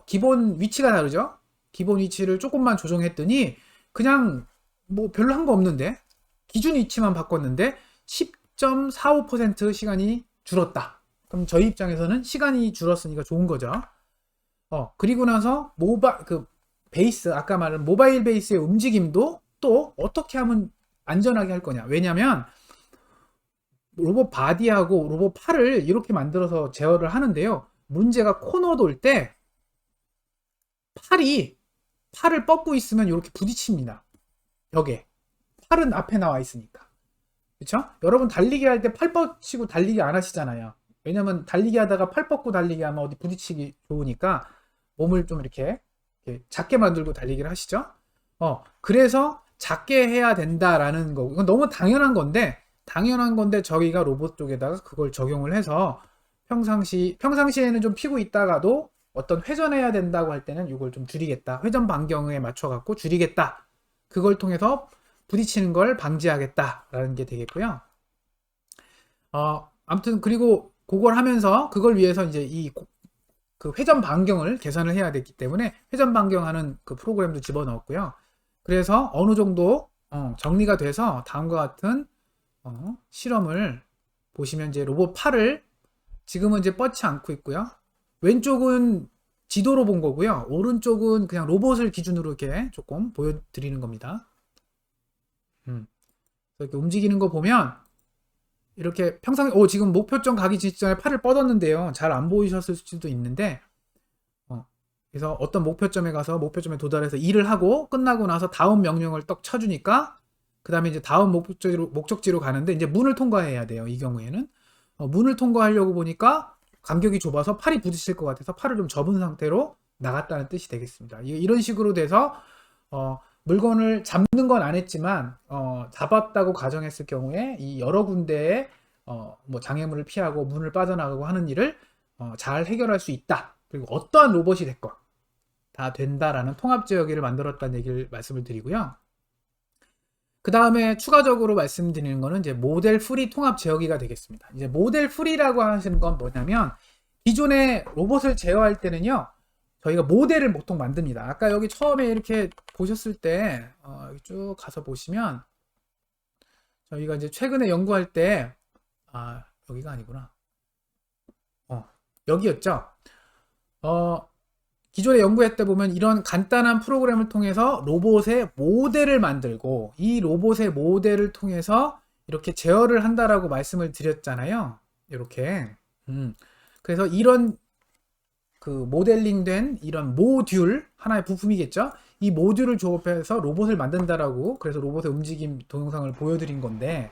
기본 위치가 다르죠. 기본 위치를 조금만 조정했더니 그냥 뭐 별로 한 거 없는데 기준 위치만 바꿨는데 10.45% 시간이 줄었다. 그럼 저희 입장에서는 시간이 줄었으니까 좋은 거죠. 그리고 나서 베이스, 아까 말한 모바일 베이스의 움직임도 또 어떻게 하면 안전하게 할 거냐. 왜냐면 로봇 바디하고 로봇 팔을 이렇게 만들어서 제어를 하는데요. 문제가 코너 돌 때 팔을 뻗고 있으면 이렇게 부딪힙니다. 벽에. 팔은 앞에 나와 있으니까. 그쵸? 여러분 달리기 할 때 팔 뻗치고 달리기 안 하시잖아요. 왜냐면 달리기 하다가 팔 뻗고 달리기 하면 어디 부딪히기 좋으니까 몸을 좀 이렇게 작게 만들고 달리기를 하시죠. 그래서 작게 해야 된다라는 거. 이건 너무 당연한 건데 저희가 로봇 쪽에다가 그걸 적용을 해서 평상시에는 좀 피고 있다가도 어떤 회전해야 된다고 할 때는 이걸 좀 줄이겠다. 회전 반경에 맞춰 갖고 줄이겠다. 그걸 통해서 부딪히는 걸 방지하겠다라는 게 되겠고요. 아무튼 그리고 그걸 하면서 그걸 위해서 이제 그 회전 반경을 계산을 해야 되기 때문에 회전 반경하는 그 프로그램도 집어넣었고요. 그래서 어느 정도 정리가 돼서 다음과 같은 실험을 보시면 이제 로봇 팔을 지금은 이제 뻗지 않고 있고요. 왼쪽은 지도로 본 거고요. 오른쪽은 그냥 로봇을 기준으로 이렇게 조금 보여드리는 겁니다. 이렇게 움직이는 거 보면 이렇게 지금 목표점 가기 직전에 팔을 뻗었는데요. 잘 안 보이셨을 수도 있는데 그래서 어떤 목표점에 가서 목표점에 도달해서 일을 하고 끝나고 나서 다음 명령을 떡 쳐주니까 그 다음에 이제 다음 목적지로 가는데 이제 문을 통과해야 돼요. 이 경우에는 문을 통과하려고 보니까 간격이 좁아서 팔이 부딪힐 것 같아서 팔을 좀 접은 상태로 나갔다는 뜻이 되겠습니다. 이런 식으로 돼서 물건을 잡는 건 안 했지만 잡았다고 가정했을 경우에 이 여러 군데에 뭐 장애물을 피하고 문을 빠져나가고 하는 일을 잘 해결할 수 있다. 그리고 어떠한 로봇이 됐건 다 된다라는 통합 제어기를 만들었다는 얘기를 말씀을 드리고요. 그 다음에 추가적으로 말씀드리는 거는 이제 모델 프리 통합 제어기가 되겠습니다. 이제 모델 프리라고 하시는 건 뭐냐면 기존에 로봇을 제어할 때는요. 저희가 모델을 보통 만듭니다. 아까 여기 처음에 이렇게 보셨을 때 여기 쭉 가서 보시면 저희가 이제 최근에 연구할 때 여기가 아니구나. 여기였죠. 기존에 연구했다 보면 이런 간단한 프로그램을 통해서 로봇의 모델을 만들고 이 로봇의 모델을 통해서 이렇게 제어를 한다라고 말씀을 드렸잖아요. 이렇게. 그래서 이런 그 모델링된 이런 모듈, 하나의 부품이겠죠? 이 모듈을 조합해서 로봇을 만든다라고, 그래서 로봇의 움직임 동영상을 보여드린 건데,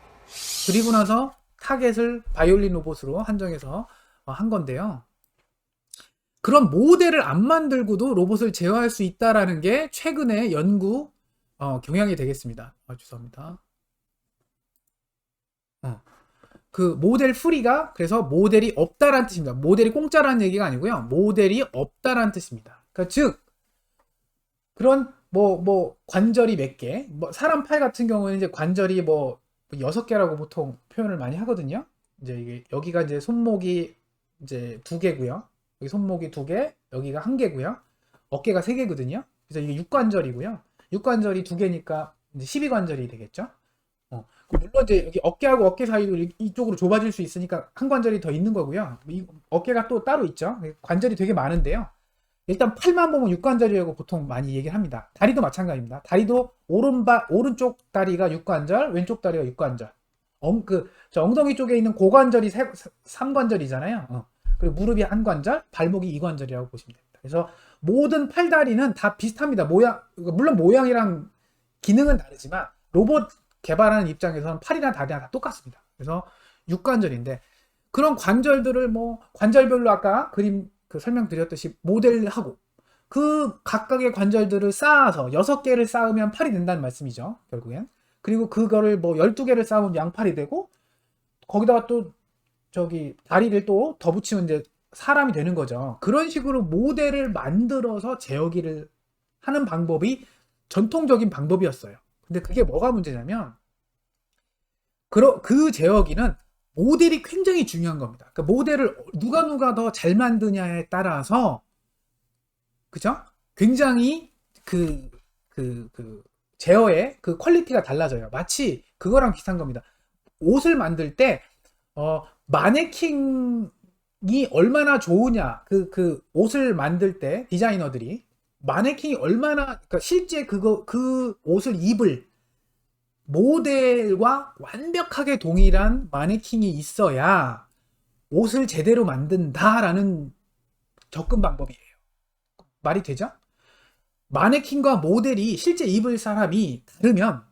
그리고 나서 타겟을 바이올린 로봇으로 한정해서 한 건데요. 그런 모델을 안 만들고도 로봇을 제어할 수 있다라는 게 최근의 연구 경향이 되겠습니다. 죄송합니다. 그 모델 프리가 그래서 모델이 없다라는 뜻입니다. 모델이 공짜라는 얘기가 아니고요. 모델이 없다라는 뜻입니다. 그러니까 즉 그런 뭐 관절이 몇 개, 뭐 사람 팔 같은 경우는 이제 관절이 뭐 6개라고 보통 표현을 많이 하거든요. 이제 이게 여기가 이제 손목이 이제 2개고요. 여기 손목이 2개, 여기가 1개고요. 어깨가 3개거든요. 그래서 이게 육관절이고요. 육관절이 2개니까 이제 12관절이 되겠죠. 물론 이제 여기 어깨하고 어깨 사이도 이쪽으로 좁아질 수 있으니까 한 관절이 더 있는 거고요. 이 어깨가 또 따로 있죠. 관절이 되게 많은데요. 일단 팔만 보면 육관절이라고 보통 많이 얘기를 합니다. 다리도 마찬가지입니다. 다리도 오른쪽 다리가 육관절, 왼쪽 다리가 육관절. 저 엉덩이 쪽에 있는 고관절이 3관절이잖아요. 그리고 무릎이 한 관절, 발목이 2관절이라고 보시면 됩니다. 그래서 모든 팔다리는 다 비슷합니다. 물론 모양이랑 기능은 다르지만 로봇 개발하는 입장에서는 팔이나 다리나 다 똑같습니다. 그래서 육관절인데 그런 관절들을 뭐 관절별로 아까 그림 설명드렸듯이 모델하고 그 각각의 관절들을 쌓아서 6개를 쌓으면 팔이 된다는 말씀이죠. 결국엔. 그리고 그거를 뭐 12개를 쌓으면 양팔이 되고 거기다가 또 저기 다리를 또 더 붙이면 이제 사람이 되는 거죠. 그런 식으로 모델을 만들어서 재어기를 하는 방법이 전통적인 방법이었어요. 근데 그게 뭐가 문제냐면 그 제어기는 모델이 굉장히 중요한 겁니다. 그러니까 모델을 누가 더 잘 만드냐에 따라서 그죠? 굉장히 그 제어의 그 퀄리티가 달라져요. 마치 그거랑 비슷한 겁니다. 옷을 만들 때 마네킹이 얼마나 좋으냐 그 옷을 만들 때 디자이너들이 마네킹이 얼마나 그러니까 실제 그 옷을 입을 모델과 완벽하게 동일한 마네킹이 있어야 옷을 제대로 만든다라는 접근 방법이에요. 말이 되죠? 마네킹과 모델이 실제 입을 사람이 다르면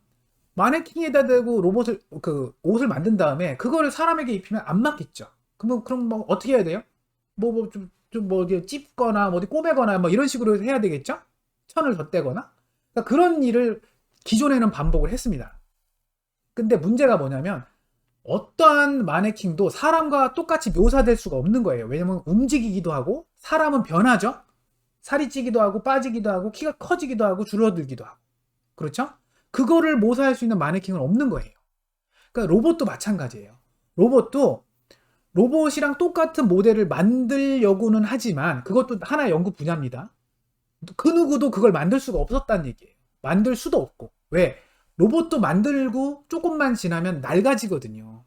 마네킹에다 대고 옷을 만든 다음에 그거를 사람에게 입히면 안 맞겠죠. 그럼 뭐 어떻게 해야 돼요? 어디 찝거나 어디 꼬매거나 뭐 이런 식으로 해야 되겠죠? 천을 덧대거나. 그러니까 그런 일을 기존에는 반복을 했습니다. 근데 문제가 뭐냐면 어떠한 마네킹도 사람과 똑같이 묘사될 수가 없는 거예요. 왜냐면 움직이기도 하고 사람은 변하죠. 살이 찌기도 하고 빠지기도 하고 키가 커지기도 하고 줄어들기도 하고 그렇죠? 그거를 묘사할 수 있는 마네킹은 없는 거예요. 그러니까 로봇도 마찬가지예요. 로봇이랑 똑같은 모델을 만들려고는 하지만 그것도 하나의 연구 분야입니다. 그 누구도 그걸 만들 수가 없었다는 얘기예요. 만들 수도 없고. 왜? 로봇도 만들고 조금만 지나면 낡아지거든요.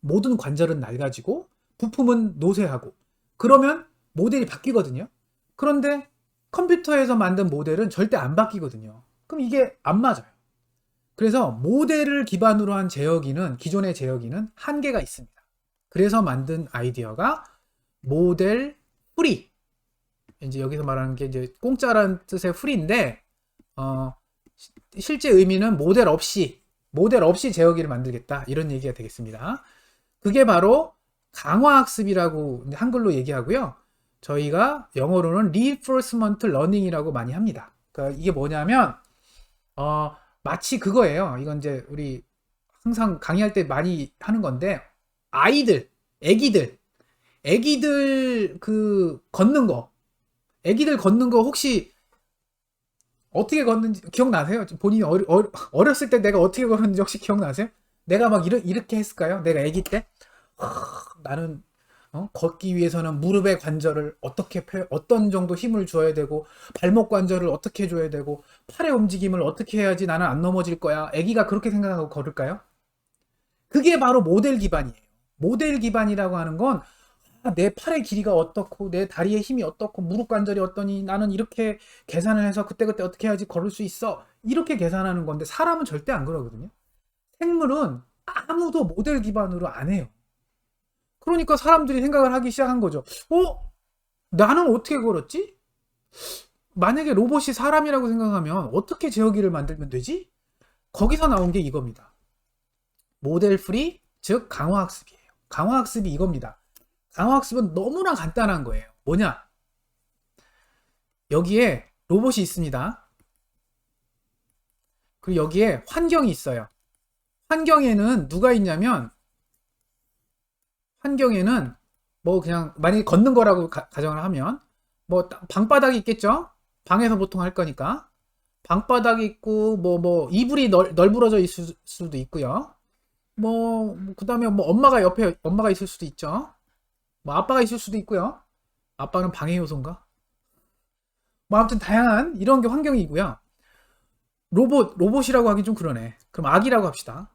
모든 관절은 낡아지고 부품은 노쇠하고 그러면 모델이 바뀌거든요. 그런데 컴퓨터에서 만든 모델은 절대 안 바뀌거든요. 그럼 이게 안 맞아요. 그래서 모델을 기반으로 한 제어기는 기존의 제어기는 한계가 있습니다. 그래서 만든 아이디어가 모델 프리. 이제 여기서 말하는 게 이제 공짜라는 뜻의 프리인데 실제 의미는 모델 없이 제어기를 만들겠다 이런 얘기가 되겠습니다. 그게 바로 강화학습이라고 한글로 얘기하고요. 저희가 영어로는 reinforcement learning이라고 많이 합니다. 그러니까 이게 뭐냐면 마치 그거예요. 이건 이제 우리 항상 강의할 때 많이 하는 건데 애기들 걷는 거 혹시 어떻게 걷는지 기억나세요? 본인이 어렸을 때 내가 어떻게 걸었는지 혹시 기억나세요? 내가 막 이렇게 했을까요? 내가 아기 때? 나는 걷기 위해서는 무릎의 관절을 어떤 정도 힘을 줘야 되고 발목 관절을 어떻게 줘야 되고 팔의 움직임을 어떻게 해야지 나는 안 넘어질 거야. 아기가 그렇게 생각하고 걸을까요? 그게 바로 모델 기반이에요. 모델 기반이라고 하는 건 내 팔의 길이가 어떻고 내 다리의 힘이 어떻고 무릎 관절이 어떠니 나는 이렇게 계산을 해서 그때그때 어떻게 해야지 걸을 수 있어. 이렇게 계산하는 건데 사람은 절대 안 그러거든요. 생물은 아무도 모델 기반으로 안 해요. 그러니까 사람들이 생각을 하기 시작한 거죠. 나는 어떻게 걸었지? 만약에 로봇이 사람이라고 생각하면 어떻게 제어기를 만들면 되지? 거기서 나온 게 이겁니다. 모델 프리, 즉 강화학습이에요. 강화학습이 이겁니다. 강화학습은 너무나 간단한 거예요. 뭐냐? 여기에 로봇이 있습니다. 그리고 여기에 환경이 있어요. 환경에는 누가 있냐면, 환경에는 뭐 그냥 만약에 걷는 거라고 가정을 하면 뭐 방바닥이 있겠죠? 방에서 보통 할 거니까 방바닥이 있고 뭐 이불이 널브러져 있을 수도 있고요. 그다음에 뭐 엄마가 옆에 엄마가 있을 수도 있죠. 뭐 아빠가 있을 수도 있고요. 아빠는 방해 요소인가? 뭐 아무튼 다양한 이런 게 환경이고요. 로봇이라고 하긴 좀 그러네. 그럼 아기라고 합시다.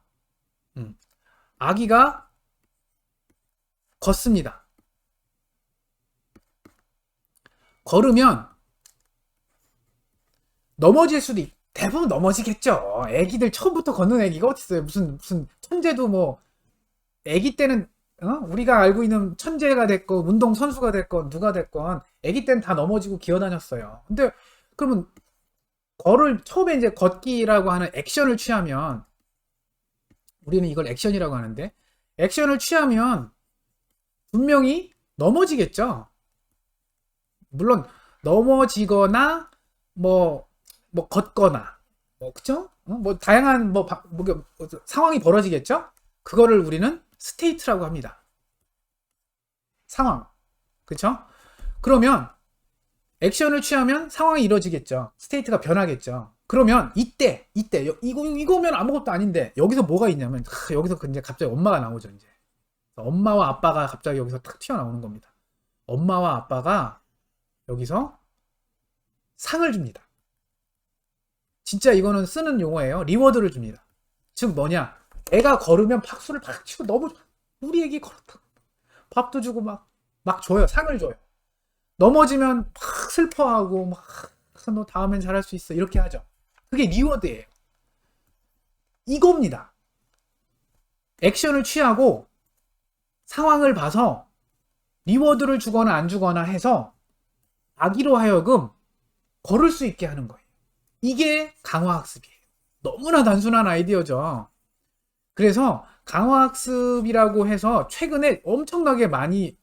아기가 걷습니다. 걸으면 넘어질 수도 대부분 넘어지겠죠. 애기들 처음부터 걷는 애기가 어디 있어요? 무슨 천재도 뭐 애기 때는 우리가 알고 있는 천재가 됐건 운동 선수가 됐건 누가 됐건 애기 때는 다 넘어지고 기어다녔어요. 근데 그러면 처음에 이제 걷기라고 하는 액션을 취하면 우리는 이걸 액션이라고 하는데 액션을 취하면 분명히 넘어지겠죠. 물론 넘어지거나 뭐 걷거나 그쵸? 뭐 다양한 상황이 벌어지겠죠. 그거를 우리는 스테이트라고 합니다. 상황. 그쵸? 그러면 액션을 취하면 상황이 이루어지겠죠. 스테이트가 변하겠죠. 그러면 이때 이거면 아무것도 아닌데 여기서 뭐가 있냐면 여기서 이제 갑자기 엄마가 나오죠. 이제 엄마와 아빠가 갑자기 여기서 탁 튀어나오는 겁니다. 엄마와 아빠가 여기서 상을 줍니다. 진짜 이거는 쓰는 용어예요. 리워드를 줍니다. 즉 뭐냐? 애가 걸으면 박수를 팍 치고 너무 우리 애기 걸었다. 밥도 주고 막 줘요. 상을 줘요. 넘어지면 막 슬퍼하고 막 너 다음엔 잘할 수 있어 이렇게 하죠. 그게 리워드예요. 이겁니다. 액션을 취하고 상황을 봐서 리워드를 주거나 안 주거나 해서 아기로 하여금 걸을 수 있게 하는 거예요. 이게 강화학습이에요. 너무나 단순한 아이디어죠. 그래서 강화학습이라고 해서 최근에 엄청나게 많이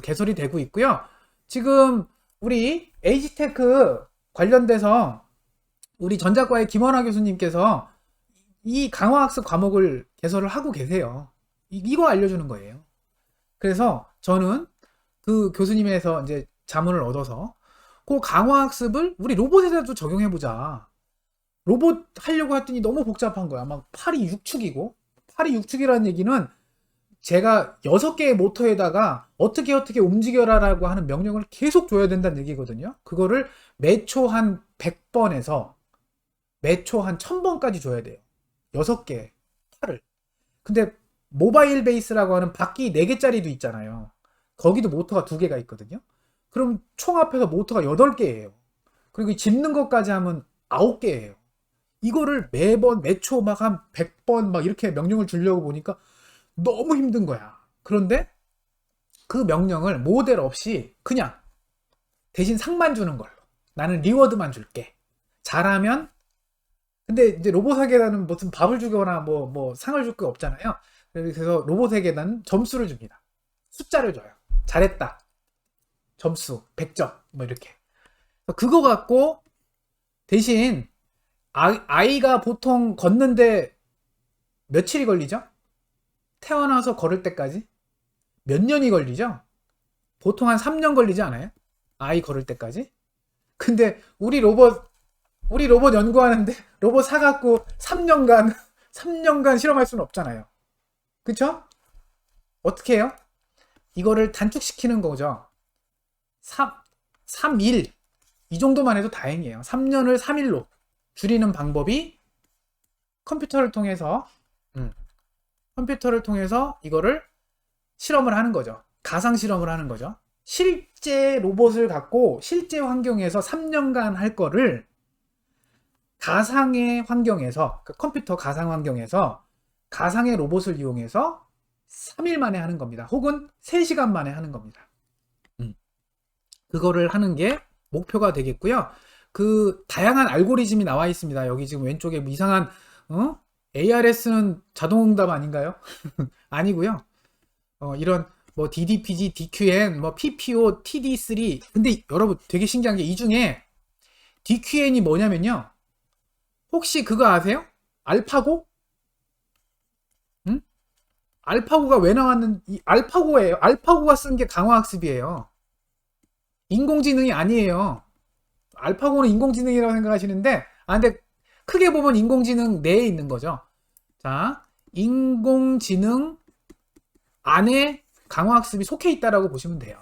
개설이 되고 있고요. 지금 우리 에이지테크 관련돼서 우리 전자과의 김원하 교수님께서 이 강화학습 과목을 개설을 하고 계세요. 이거 알려주는 거예요. 그래서 저는 그 교수님에서 이제 자문을 얻어서 그 강화학습을 우리 로봇에도 적용해보자. 로봇 하려고 했더니 너무 복잡한 거야. 막 팔이 6축이고, 팔이 6축이라는 얘기는 제가 6개의 모터에다가 어떻게 움직여라라고 하는 명령을 계속 줘야 된다는 얘기거든요. 그거를 매초 한 100번에서 매초 한 1000번까지 줘야 돼요. 6개 팔을. 근데 모바일 베이스라고 하는 바퀴 4개짜리도 있잖아요. 거기도 모터가 2개가 있거든요. 그럼 총 합해서 모터가 8개예요. 그리고 짚는 것까지 하면 9개예요. 이거를 매초 막 한 100번 막 이렇게 명령을 주려고 보니까 너무 힘든 거야. 그런데 그 명령을 모델 없이 그냥 대신 상만 주는 걸로. 나는 리워드만 줄게. 잘하면. 근데 이제 로봇에게는 무슨 밥을 주거나 뭐 상을 줄 거 없잖아요. 그래서 로봇에게는 점수를 줍니다. 숫자를 줘요. 잘했다. 점수 100점 뭐 이렇게. 그거 갖고 대신 아이가 보통 걷는데 며칠이 걸리죠? 태어나서 걸을 때까지 몇 년이 걸리죠? 보통 한 3년 걸리지 않아요? 아이 걸을 때까지? 근데 우리 로봇 연구하는데 로봇 사갖고 3년간 실험할 수는 없잖아요. 그쵸? 어떻게 해요? 이거를 단축시키는 거죠. 3일 이 정도만 해도 다행이에요. 3년을 3일로 줄이는 방법이 컴퓨터를 통해서 이거를 실험을 하는 거죠. 가상 실험을 하는 거죠. 실제 로봇을 갖고 실제 환경에서 3년간 할 거를 가상의 환경에서, 그 컴퓨터 가상 환경에서 가상의 로봇을 이용해서 3일 만에 하는 겁니다. 혹은 3시간 만에 하는 겁니다. 그거를 하는 게 목표가 되겠고요. 그 다양한 알고리즘이 나와 있습니다. 여기 지금 왼쪽에 뭐 이상한 ARS는 자동응답 아닌가요? 아니고요. 이런 뭐 DDPG, DQN, 뭐 PPO, TD3. 근데 여러분 되게 신기한 게 이 중에 DQN이 뭐냐면요. 혹시 그거 아세요? 알파고? 응? 알파고가 왜 나왔는지, 알파고예요. 알파고가 쓴 게 강화학습이에요. 인공지능이 아니에요. 알파고는 인공지능이라고 생각하시는데, 근데 크게 보면 인공지능 내에 있는 거죠. 자, 인공지능 안에 강화학습이 속해 있다라고 보시면 돼요.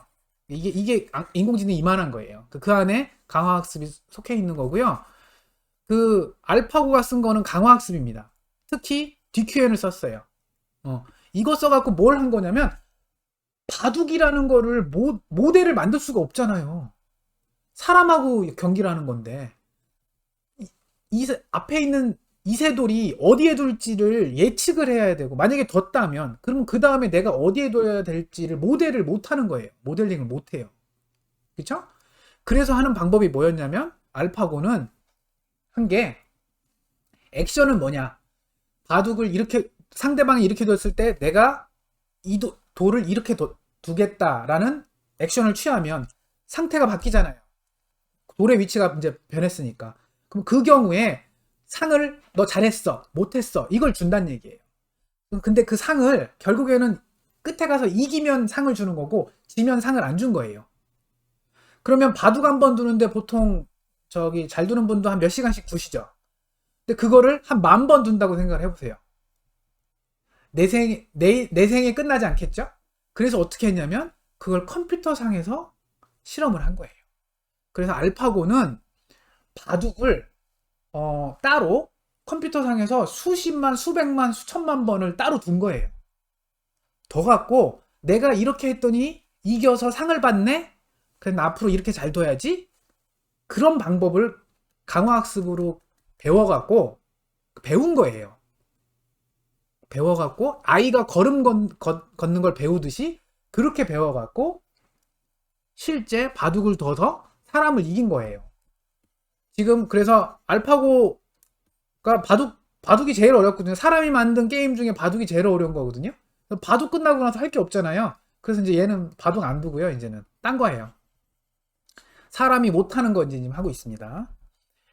이게 인공지능이 이만한 거예요. 그 안에 강화학습이 속해 있는 거고요. 그 알파고가 쓴 거는 강화학습입니다. 특히 DQN을 썼어요. 이거 써갖고 뭘 한 거냐면 바둑이라는 거를 모델을 만들 수가 없잖아요. 사람하고 경기를 하는 건데 앞에 있는 이세돌이 어디에 둘지를 예측을 해야 되고, 만약에 뒀다면 그러면 그 다음에 내가 어디에 둬야 될지를 모델을 못 하는 거예요. 모델링을 못 해요. 그쵸? 그래서 하는 방법이 뭐였냐면 알파고는 한 게, 액션은 뭐냐, 바둑을 이렇게 상대방이 이렇게 뒀을 때 내가 이 돌을 이렇게 두겠다라는 액션을 취하면 상태가 바뀌잖아요. 돌의 위치가 이제 변했으니까. 그럼 그 경우에 상을 너 잘했어, 못했어, 이걸 준다는 얘기예요. 근데 그 상을 결국에는 끝에 가서 이기면 상을 주는 거고 지면 상을 안 준 거예요. 그러면 바둑 한 번 두는데 보통 저기 잘 두는 분도 한 몇 시간씩 두시죠. 근데 그거를 한 10,000번 둔다고 생각을 해보세요. 내 생에 끝나지 않겠죠? 그래서 어떻게 했냐면 그걸 컴퓨터상에서 실험을 한 거예요. 그래서 알파고는 바둑을 따로 컴퓨터상에서 수십만, 수백만, 수천만 번을 따로 둔 거예요. 더 갖고 내가 이렇게 했더니 이겨서 상을 받네? 그럼 앞으로 이렇게 잘 둬야지? 그런 방법을 강화학습으로 배운 거예요. 배워갖고 아이가 걸음 걷는 걸 배우듯이 그렇게 배워갖고 실제 바둑을 둬서 사람을 이긴 거예요. 지금 그래서 알파고가 바둑이 제일 어렵거든요. 사람이 만든 게임 중에 바둑이 제일 어려운 거거든요. 바둑 끝나고 나서 할 게 없잖아요. 그래서 이제 얘는 바둑 안 두고요. 이제는 딴 거예요. 사람이 못하는 거 이제 지금 하고 있습니다.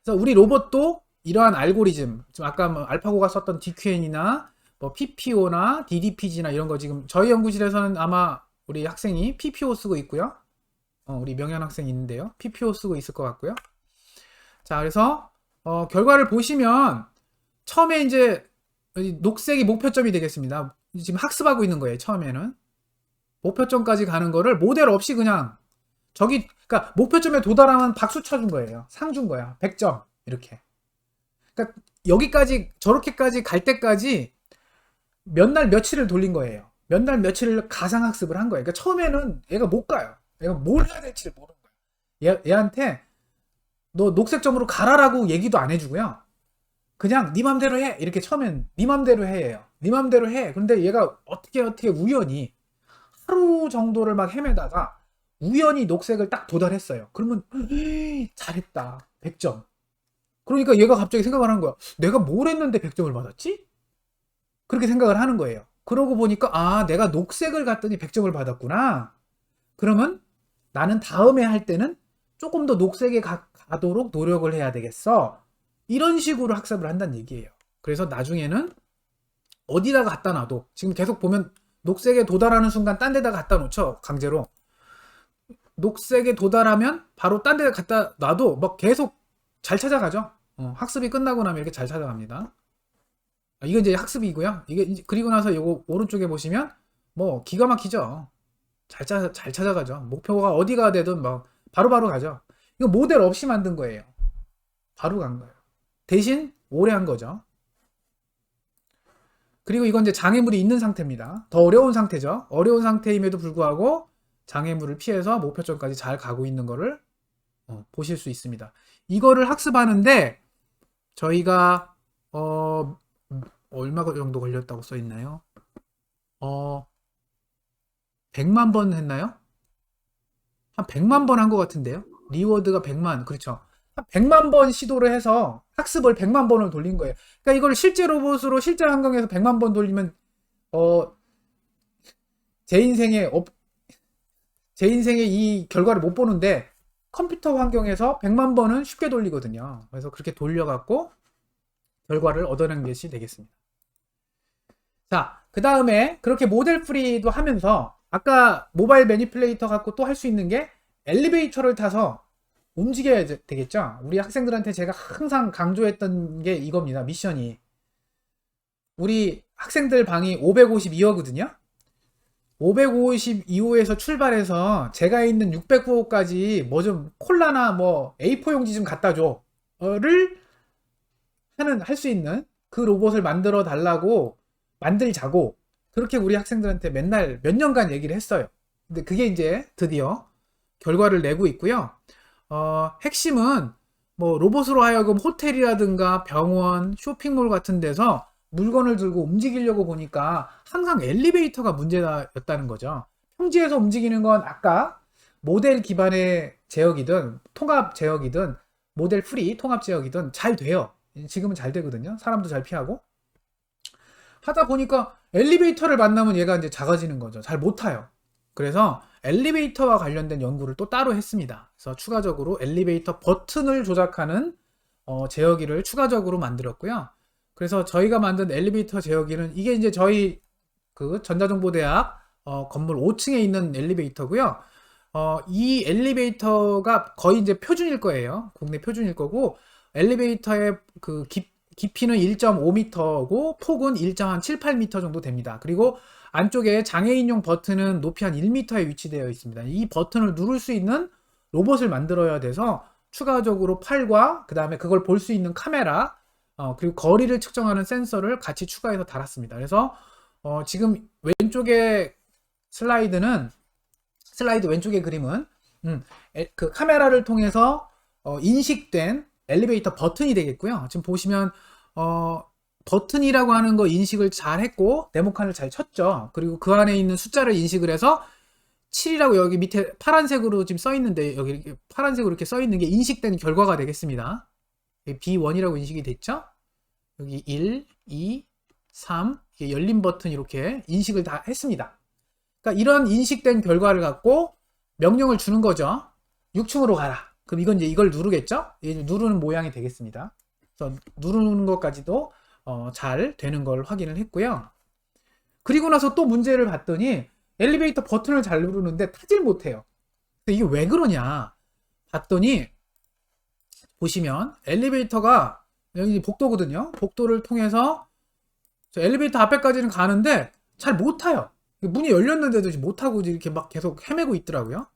그래서 우리 로봇도 이러한 알고리즘, 지금 아까 뭐 알파고가 썼던 DQN이나 뭐 PPO나 DDPG나 이런 거 지금 저희 연구실에서는 아마 우리 학생이 PPO 쓰고 있고요. 우리 명현 학생이 있는데요. PPO 쓰고 있을 것 같고요. 자, 그래서 결과를 보시면 처음에 이제 녹색이 목표점이 되겠습니다. 지금 학습하고 있는 거예요. 처음에는 목표점까지 가는 거를 모델 없이 그냥 그러니까 목표점에 도달하면 박수 쳐준 거예요. 상 준 거야. 100점 이렇게. 그러니까 여기까지 저렇게까지 갈 때까지 몇 날 며칠을 돌린 거예요. 몇 날 며칠을 가상학습을 한 거예요. 그러니까 처음에는 얘가 못 가요. 얘가 뭘 해야 될지를 모르는 거예요. 얘한테 너 녹색점으로 가라라고 얘기도 안 해주고요. 그냥 네 맘대로 해. 이렇게 처음엔 네 맘대로 해요. 네 맘대로 해. 근데 얘가 어떻게 우연히 하루 정도를 막 헤매다가 우연히 녹색을 딱 도달했어요. 그러면 잘했다. 100점. 그러니까 얘가 갑자기 생각을 한 거야. 내가 뭘 했는데 100점을 받았지? 그렇게 생각을 하는 거예요. 그러고 보니까 내가 녹색을 갔더니 100점을 받았구나. 그러면 나는 다음에 할 때는 조금 더 녹색에 가도록 노력을 해야 되겠어. 이런 식으로 학습을 한다는 얘기예요. 그래서 나중에는 어디다가 갖다 놔도, 지금 계속 보면 녹색에 도달하는 순간 딴 데다가 갖다 놓죠. 강제로. 녹색에 도달하면 바로 딴 데다 갖다 놔도 막 계속 잘 찾아가죠. 학습이 끝나고 나면 이렇게 잘 찾아갑니다. 이건 이제 학습이고요. 그리고 나서 요거 오른쪽에 보시면 뭐 기가 막히죠. 잘 찾아가죠. 목표가 어디가 되든 막 바로바로 가죠. 이거 모델 없이 만든 거예요. 바로 간 거예요. 대신 오래 한 거죠. 그리고 이건 이제 장애물이 있는 상태입니다. 더 어려운 상태죠. 어려운 상태임에도 불구하고 장애물을 피해서 목표점까지 잘 가고 있는 거를 보실 수 있습니다. 이거를 학습하는데 저희가 얼마 정도 걸렸다고 써 있나요? 100만 번 했나요? 한 100만 번 한 것 같은데요. 리워드가 100만, 그렇죠. 한 100만 번 시도를 해서 학습을 100만 번을 돌린 거예요. 그러니까 이걸 실제 로봇으로 실제 환경에서 100만 번 돌리면 제 인생에 이 결과를 못 보는데 컴퓨터 환경에서 100만 번은 쉽게 돌리거든요. 그래서 그렇게 돌려갖고 결과를 얻어낸 것이 되겠습니다. 자, 그 다음에 그렇게 모델 프리도 하면서 아까 모바일 매니플레이터 갖고 또 할 수 있는 게 엘리베이터를 타서 움직여야 되겠죠. 우리 학생들한테 제가 항상 강조했던 게 이겁니다. 미션이. 우리 학생들 방이 552호거든요. 552호에서 출발해서 제가 있는 609호까지 뭐 좀 콜라나 뭐 A4 용지 좀 갖다 줘를 할 수 있는 그 로봇을 만들어 달라고 만들자고 그렇게 우리 학생들한테 맨날 몇 년간 얘기를 했어요. 근데 그게 이제 드디어 결과를 내고 있고요. 핵심은 뭐 로봇으로 하여금 호텔이라든가 병원, 쇼핑몰 같은 데서 물건을 들고 움직이려고 보니까 항상 엘리베이터가 문제였다는 거죠. 평지에서 움직이는 건 아까 모델 기반의 제어기든 통합 제어기든 모델 프리 통합 제어기든 잘 돼요. 지금은 잘 되거든요. 사람도 잘 피하고. 하다 보니까 엘리베이터를 만나면 얘가 이제 작아지는 거죠. 잘 못 타요. 그래서 엘리베이터와 관련된 연구를 또 따로 했습니다. 그래서 추가적으로 엘리베이터 버튼을 조작하는 제어기를 추가적으로 만들었고요. 그래서 저희가 만든 엘리베이터 제어기는 이게 이제 저희 그 전자정보대학 건물 5층에 있는 엘리베이터고요. 이 엘리베이터가 거의 이제 표준일 거예요. 국내 표준일 거고 엘리베이터의 그 깊이는 1.5m고 폭은 1.78m 정도 됩니다. 그리고 안쪽에 장애인용 버튼은 높이 한 1m에 위치되어 있습니다. 이 버튼을 누를 수 있는 로봇을 만들어야 돼서 추가적으로 팔과 그 다음에 그걸 볼 수 있는 카메라 그리고 거리를 측정하는 센서를 같이 추가해서 달았습니다. 그래서 지금 왼쪽에 슬라이드 왼쪽의 그림은 그 카메라를 통해서 인식된 엘리베이터 버튼이 되겠고요. 지금 보시면 버튼이라고 하는 거 인식을 잘 했고 네모칸을 잘 쳤죠. 그리고 그 안에 있는 숫자를 인식을 해서 7이라고 여기 밑에 파란색으로 지금 써 있는데 여기 이렇게 파란색으로 이렇게 써 있는 게 인식된 결과가 되겠습니다. B1이라고 인식이 됐죠. 여기 1, 2, 3 이게 열린 버튼 이렇게 인식을 다 했습니다. 그러니까 이런 인식된 결과를 갖고 명령을 주는 거죠. 6층으로 가라. 그럼 이건 이제 이걸 누르겠죠? 누르는 모양이 되겠습니다. 그래서 누르는 것까지도 잘 되는 걸 확인을 했고요. 그리고 나서 또 문제를 봤더니 엘리베이터 버튼을 잘 누르는데 타질 못해요. 이게 왜 그러냐 봤더니 보시면 엘리베이터가 여기 복도거든요. 복도를 통해서 엘리베이터 앞에까지는 가는데 잘 못 타요. 문이 열렸는데도 못 타고 이렇게 막 계속 헤매고 있더라고요.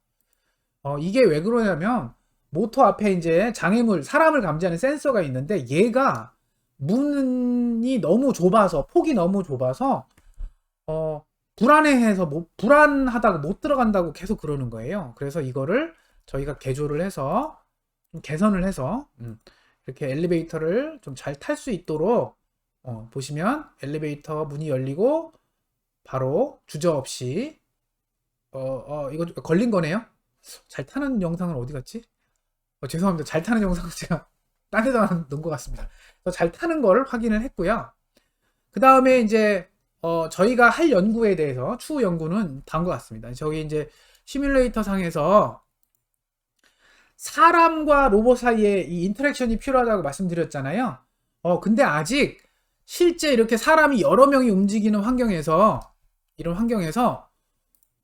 이게 왜 그러냐면 모터 앞에 이제 장애물, 사람을 감지하는 센서가 있는데 얘가 문이 너무 좁아서 폭이 너무 좁아서 불안해해서 불안하다고 못 들어간다고 계속 그러는 거예요. 그래서 이거를 저희가 개조를 해서 개선을 해서 이렇게 엘리베이터를 좀 잘 탈 수 있도록 보시면 엘리베이터 문이 열리고 바로 주저없이 이거 걸린 거네요. 잘 타는 영상은 어디 갔지? 죄송합니다. 잘 타는 영상은 제가 딴 데다 놓은 것 같습니다. 잘 타는 걸 확인을 했고요. 그 다음에 이제 저희가 할 연구에 대해서 추후 연구는 다음과 같습니다. 저기 이제 시뮬레이터 상에서 사람과 로봇 사이에 이 인터랙션이 필요하다고 말씀드렸잖아요. 근데 아직 실제 이렇게 사람이 여러 명이 움직이는 환경에서 이런 환경에서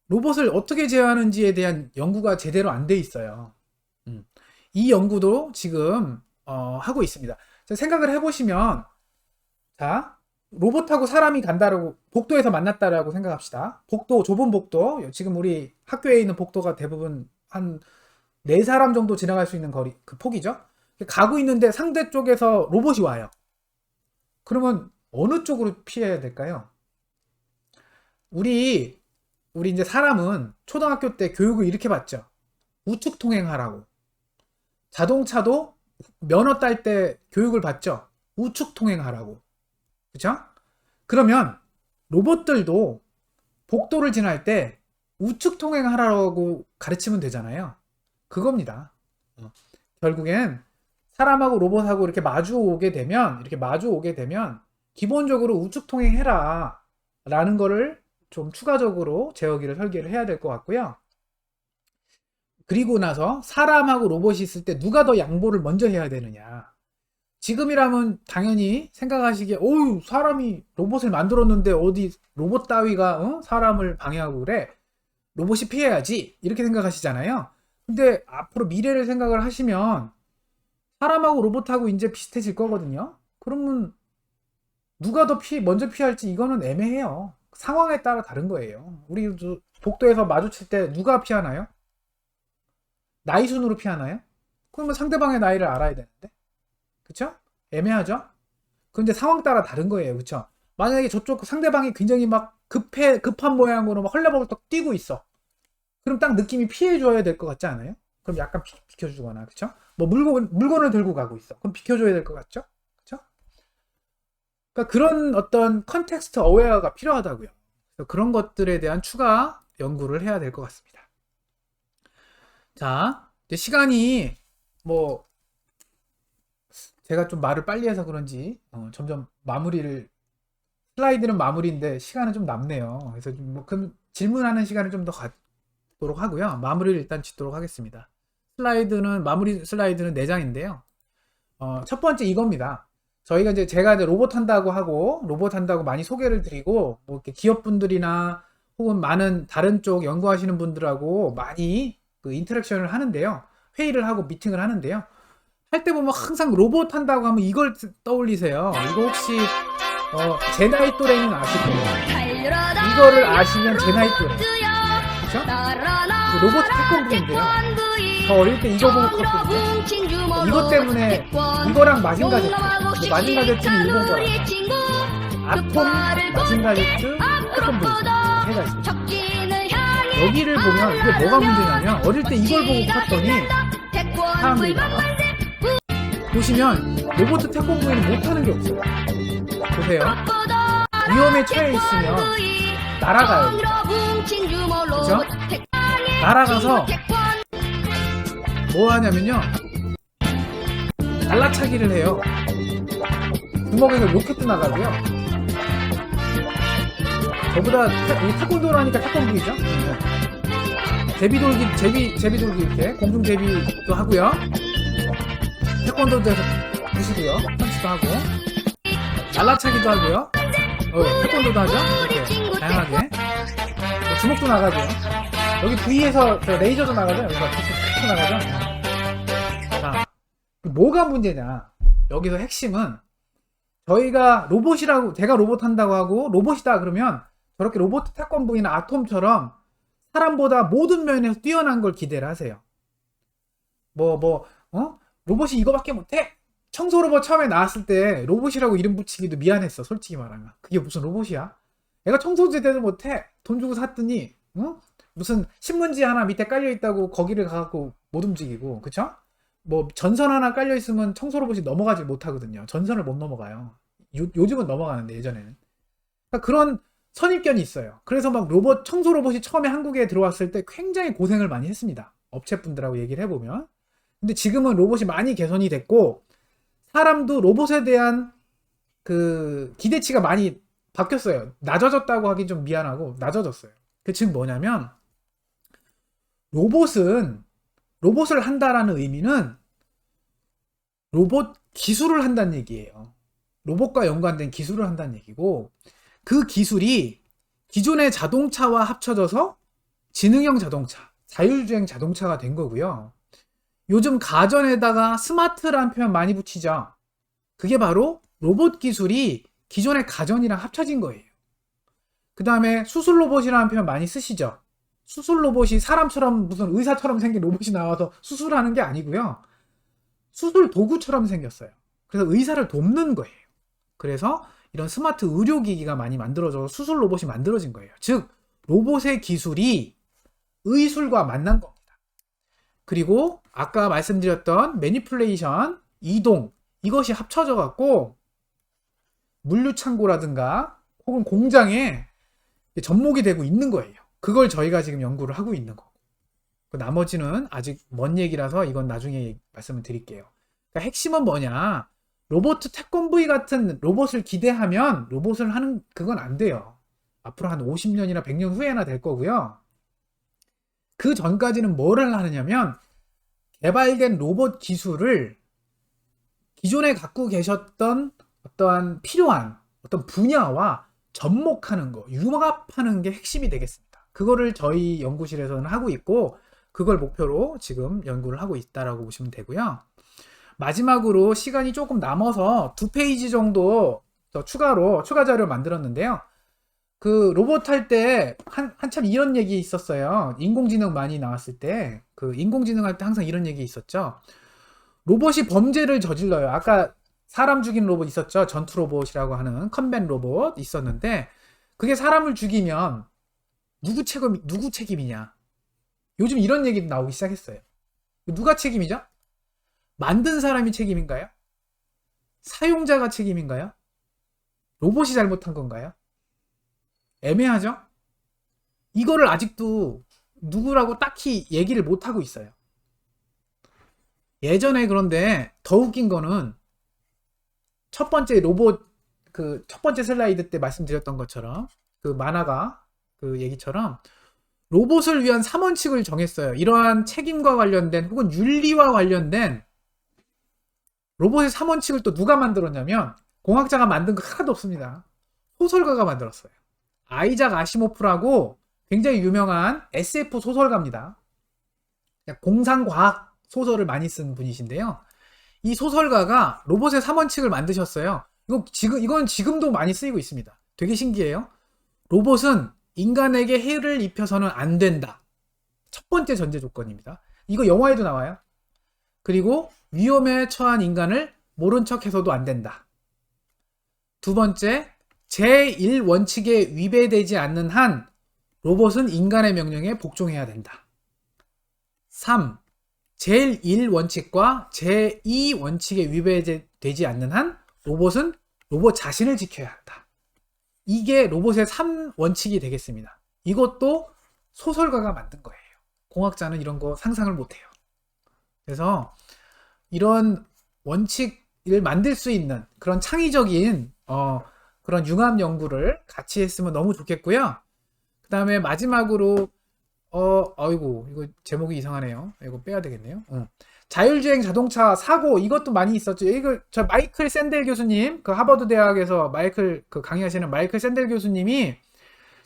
로봇을 어떻게 제어하는지에 대한 연구가 제대로 안 돼 있어요. 이 연구도 지금 하고 있습니다. 생각을 해보시면 자 로봇하고 사람이 간다라고 복도에서 만났다라고 생각합시다. 복도 좁은 복도 지금 우리 학교에 있는 복도가 대부분 한 4사람 정도 지나갈 수 있는 거리 그 폭이죠. 가고 있는데 상대 쪽에서 로봇이 와요. 그러면 어느 쪽으로 피해야 될까요? 우리 이제 사람은 초등학교 때 교육을 이렇게 받죠. 우측 통행하라고. 자동차도 면허 딸 때 교육을 받죠. 우측 통행하라고. 그쵸? 그러면 로봇들도 복도를 지날 때 우측 통행하라고 가르치면 되잖아요. 그겁니다. 결국엔 사람하고 로봇하고 이렇게 마주 오게 되면 기본적으로 우측 통행해라 라는 거를 좀 추가적으로 제어기를 설계를 해야 될 것 같고요. 그리고 나서 사람하고 로봇이 있을 때 누가 더 양보를 먼저 해야 되느냐. 지금이라면 당연히 생각하시기에 어우 사람이 로봇을 만들었는데 어디 로봇 따위가 사람을 방해하고 그래. 로봇이 피해야지 이렇게 생각하시잖아요. 근데 앞으로 미래를 생각을 하시면 사람하고 로봇하고 이제 비슷해질 거거든요. 그러면 누가 더 먼저 피할지 이거는 애매해요. 상황에 따라 다른 거예요. 우리 복도에서 마주칠 때 누가 피하나요? 나이 순으로 피하나요? 그러면 상대방의 나이를 알아야 되는데. 그쵸? 애매하죠? 그런데 상황 따라 다른 거예요. 그쵸? 만약에 저쪽 상대방이 굉장히 막 급한 모양으로 막 헐레벌떡 뛰고 있어. 그럼 딱 느낌이 피해줘야 될 것 같지 않아요? 그럼 약간 비켜주거나, 그쵸? 뭐 물건을 들고 가고 있어. 그럼 비켜줘야 될 것 같죠? 그쵸? 그러니까 그런 어떤 컨텍스트 어웨어가 필요하다고요. 그래서 그런 것들에 대한 추가 연구를 해야 될 것 같습니다. 자, 이제 시간이 뭐 제가 좀 말을 빨리 해서 그런지 점점 슬라이드는 마무리인데 시간은 좀 남네요. 그래서 그럼 질문하는 시간을 좀 더 갖도록 하고요. 마무리를 일단 짓도록 하겠습니다. 마무리 슬라이드는 4장인데요. 첫 번째 이겁니다. 제가 이제 로봇 한다고 많이 소개를 드리고, 뭐 이렇게 기업분들이나 혹은 많은 다른 쪽 연구하시는 분들하고 많이 그 인터랙션을 하는데요. 회의를 하고 미팅을 하는데요. 할 때 보면 항상 로봇 한다고 하면 이걸 떠올리세요. 이거 혹시 제 나이 또래는 아실 거예요. 이거를 아시면 제 나이 또래. 그쵸? 로봇 태권도인데요. 저 어릴 때 이거 보고 컸거든요. 이것 때문에 이거랑 마징가 제트. 마징가 제트는 일본 거라. 아톰, 마징가 제트, 태권도 세 가지. 여기를 보면 이게 뭐가 문제냐면 어릴 때 이걸 보고 컸더니 사람들이 나와. 보시면 로봇 태권도에는 못하는 게 없어요. 보세요. 위험에 처해 있으면 날아가요. 그죠? 날아가서 뭐 하냐면요. 날라차기를 해요. 구멍에서 로켓도 나가고요. 저보다 태권도라니까 태권도이죠? 제비돌기 이렇게 공중 제비도 하고요. 태권도도 해서 부시고요. 펀치도 하고 날라차기도 하고요. 태권도도 하죠. 이렇게 다양하게 주먹도 나가죠. 여기 부위에서 레이저도 나가죠. 여기서 툭툭 나가죠. 자, 뭐가 문제냐? 여기서 핵심은 제가 로봇 한다고 하고 로봇이다 그러면 저렇게 로봇 태권도나 아톰처럼 사람보다 모든 면에서 뛰어난 걸 기대를 하세요. 로봇이 이거밖에 못해? 청소 로봇 처음에 나왔을 때 로봇이라고 이름 붙이기도 미안했어. 솔직히 말하면. 그게 무슨 로봇이야? 애가 청소도 제대로 못해. 돈 주고 샀더니 무슨 신문지 하나 밑에 깔려있다고 거기를 가갖고 못 움직이고. 그쵸? 뭐 전선 하나 깔려있으면 청소 로봇이 넘어가지 못하거든요. 전선을 못 넘어가요. 요즘은 넘어가는데 예전에는. 그러니까 그런 선입견이 있어요. 그래서 막 청소 로봇이 처음에 한국에 들어왔을 때 굉장히 고생을 많이 했습니다. 업체분들하고 얘기를 해보면. 근데 지금은 로봇이 많이 개선이 됐고 사람도 로봇에 대한 그 기대치가 많이 바뀌었어요. 낮아졌다고 하긴 좀 미안하고 낮아졌어요. 그 즉 뭐냐면 로봇을 한다라는 의미는 로봇 기술을 한다는 얘기예요. 로봇과 연관된 기술을 한다는 얘기고 그 기술이 기존의 자동차와 합쳐져서 지능형 자동차, 자율주행 자동차가 된 거고요. 요즘 가전에다가 스마트라는 표현 많이 붙이죠. 그게 바로 로봇 기술이 기존의 가전이랑 합쳐진 거예요. 그 다음에 수술 로봇이라는 표현 많이 쓰시죠. 수술 로봇이 사람처럼 무슨 의사처럼 생긴 로봇이 나와서 수술하는 게 아니고요. 수술 도구처럼 생겼어요. 그래서 의사를 돕는 거예요. 그래서 이런 스마트 의료기기가 많이 만들어져서 수술 로봇이 만들어진 거예요. 즉 로봇의 기술이 의술과 만난 겁니다. 그리고 아까 말씀드렸던 매니플레이션, 이동, 이것이 합쳐져 갖고 물류창고라든가 혹은 공장에 접목이 되고 있는 거예요. 그걸 저희가 지금 연구를 하고 있는 거고, 나머지는 아직 먼 얘기라서 이건 나중에 말씀을 드릴게요. 그러니까 핵심은 뭐냐, 로봇 태권브이 같은 로봇을 기대하면 로봇을 하는 그건 안 돼요. 앞으로 한 50년이나 100년 후에나 될 거고요. 그 전까지는 뭐를 하느냐면 개발된 로봇 기술을 기존에 갖고 계셨던 어떠한 필요한 어떤 분야와 접목하는 거, 융합하는 게 핵심이 되겠습니다. 그거를 저희 연구실에서는 하고 있고 그걸 목표로 지금 연구를 하고 있다라고 보시면 되고요. 마지막으로 시간이 조금 남아서 2페이지 정도 더 추가 자료를 만들었는데요. 그 로봇 할 때 한참 이런 얘기 있었어요. 인공지능 많이 나왔을 때, 그 인공지능 할 때 항상 이런 얘기 있었죠. 로봇이 범죄를 저질러요. 아까 사람 죽인 로봇 있었죠. 전투 로봇이라고 하는 컴뱃 로봇 있었는데, 그게 사람을 죽이면 누구 책임이냐. 요즘 이런 얘기도 나오기 시작했어요. 누가 책임이죠? 만든 사람이 책임인가요? 사용자가 책임인가요? 로봇이 잘못한 건가요? 애매하죠? 이거를 아직도 누구라고 딱히 얘기를 못하고 있어요. 예전에, 그런데 더 웃긴 거는 첫 번째 로봇, 그 첫 번째 슬라이드 때 말씀드렸던 것처럼, 그 만화가 그 얘기처럼 로봇을 위한 3원칙을 정했어요. 이러한 책임과 관련된 혹은 윤리와 관련된 로봇의 3원칙을 또 누가 만들었냐면 공학자가 만든 거 하나도 없습니다. 소설가가 만들었어요. 아이작 아시모프라고 굉장히 유명한 SF 소설가입니다. 공상과학 소설을 많이 쓴 분이신데요. 이 소설가가 로봇의 3원칙을 만드셨어요. 이건 지금도 많이 쓰이고 있습니다. 되게 신기해요. 로봇은 인간에게 해를 입혀서는 안 된다. 첫 번째 전제 조건입니다. 이거 영화에도 나와요. 그리고 위험에 처한 인간을 모른 척 해서도 안 된다. 두 번째, 제1원칙에 위배되지 않는 한 로봇은 인간의 명령에 복종해야 된다. 3. 제1원칙과 제2원칙에 위배되지 않는 한 로봇은 로봇 자신을 지켜야 한다. 이게 로봇의 3원칙이 되겠습니다. 이것도 소설가가 만든 거예요. 공학자는 이런 거 상상을 못해요. 그래서 이런 원칙을 만들 수 있는 그런 창의적인 그런 융합 연구를 같이 했으면 너무 좋겠고요. 그 다음에 마지막으로 아이고 이거 제목이 이상하네요. 이거 빼야 되겠네요. 자율주행 자동차 사고, 이것도 많이 있었죠. 이거 저 마이클 샌델 교수님, 그 하버드 대학에서 그 강의하시는 마이클 샌델 교수님이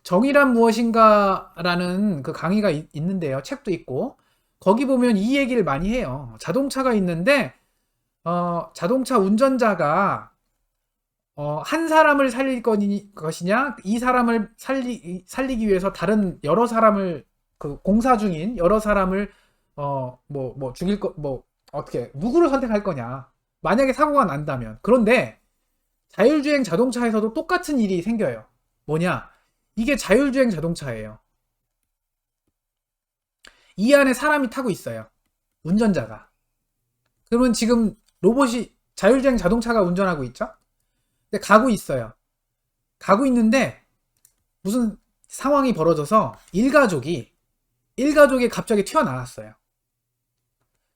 정의란 무엇인가라는 그 강의가 있는데요. 책도 있고 거기 보면 이 얘기를 많이 해요. 자동차가 있는데 자동차 운전자가 한 사람을 살릴 것이냐, 이 사람을 살리기 위해서 다른 여러 사람을, 그 공사 중인 여러 사람을 죽일 어떻게 누구를 선택할 거냐, 만약에 사고가 난다면. 그런데 자율주행 자동차에서도 똑같은 일이 생겨요. 뭐냐, 이게 자율주행 자동차예요. 이 안에 사람이 타고 있어요. 운전자가. 그러면 지금 로봇이, 자율주행 자동차가 운전하고 있죠? 근데 가고 있어요. 가고 있는데 무슨 상황이 벌어져서 일가족이 갑자기 튀어나왔어요.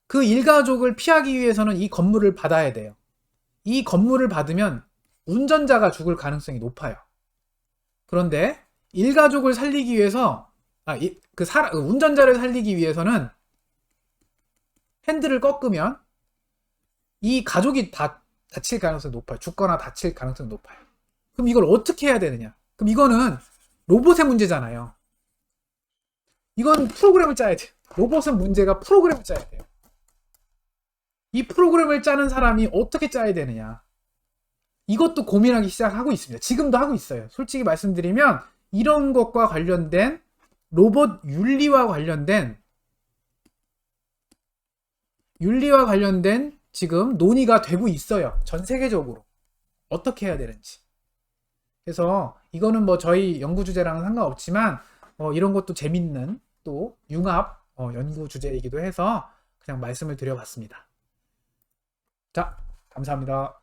그 일가족을 피하기 위해서는 이 건물을 받아야 돼요. 이 건물을 받으면 운전자가 죽을 가능성이 높아요. 그런데 일가족을 살리기 위해서, 운전자를 살리기 위해서는 핸들을 꺾으면 이 가족이 다 다칠 가능성이 높아요. 죽거나 다칠 가능성이 높아요. 그럼 이걸 어떻게 해야 되느냐? 그럼 이거는 로봇의 문제잖아요. 이건 프로그램을 짜야 돼요. 로봇은 문제가 프로그램을 짜야 돼요. 이 프로그램을 짜는 사람이 어떻게 짜야 되느냐? 이것도 고민하기 시작하고 있습니다. 지금도 하고 있어요. 솔직히 말씀드리면 이런 것과 관련된 로봇 윤리와 관련된 지금 논의가 되고 있어요. 전 세계적으로. 어떻게 해야 되는지. 그래서 이거는 뭐 저희 연구 주제랑은 상관없지만 이런 것도 재밌는 또 융합 연구 주제이기도 해서 그냥 말씀을 드려봤습니다. 자, 감사합니다.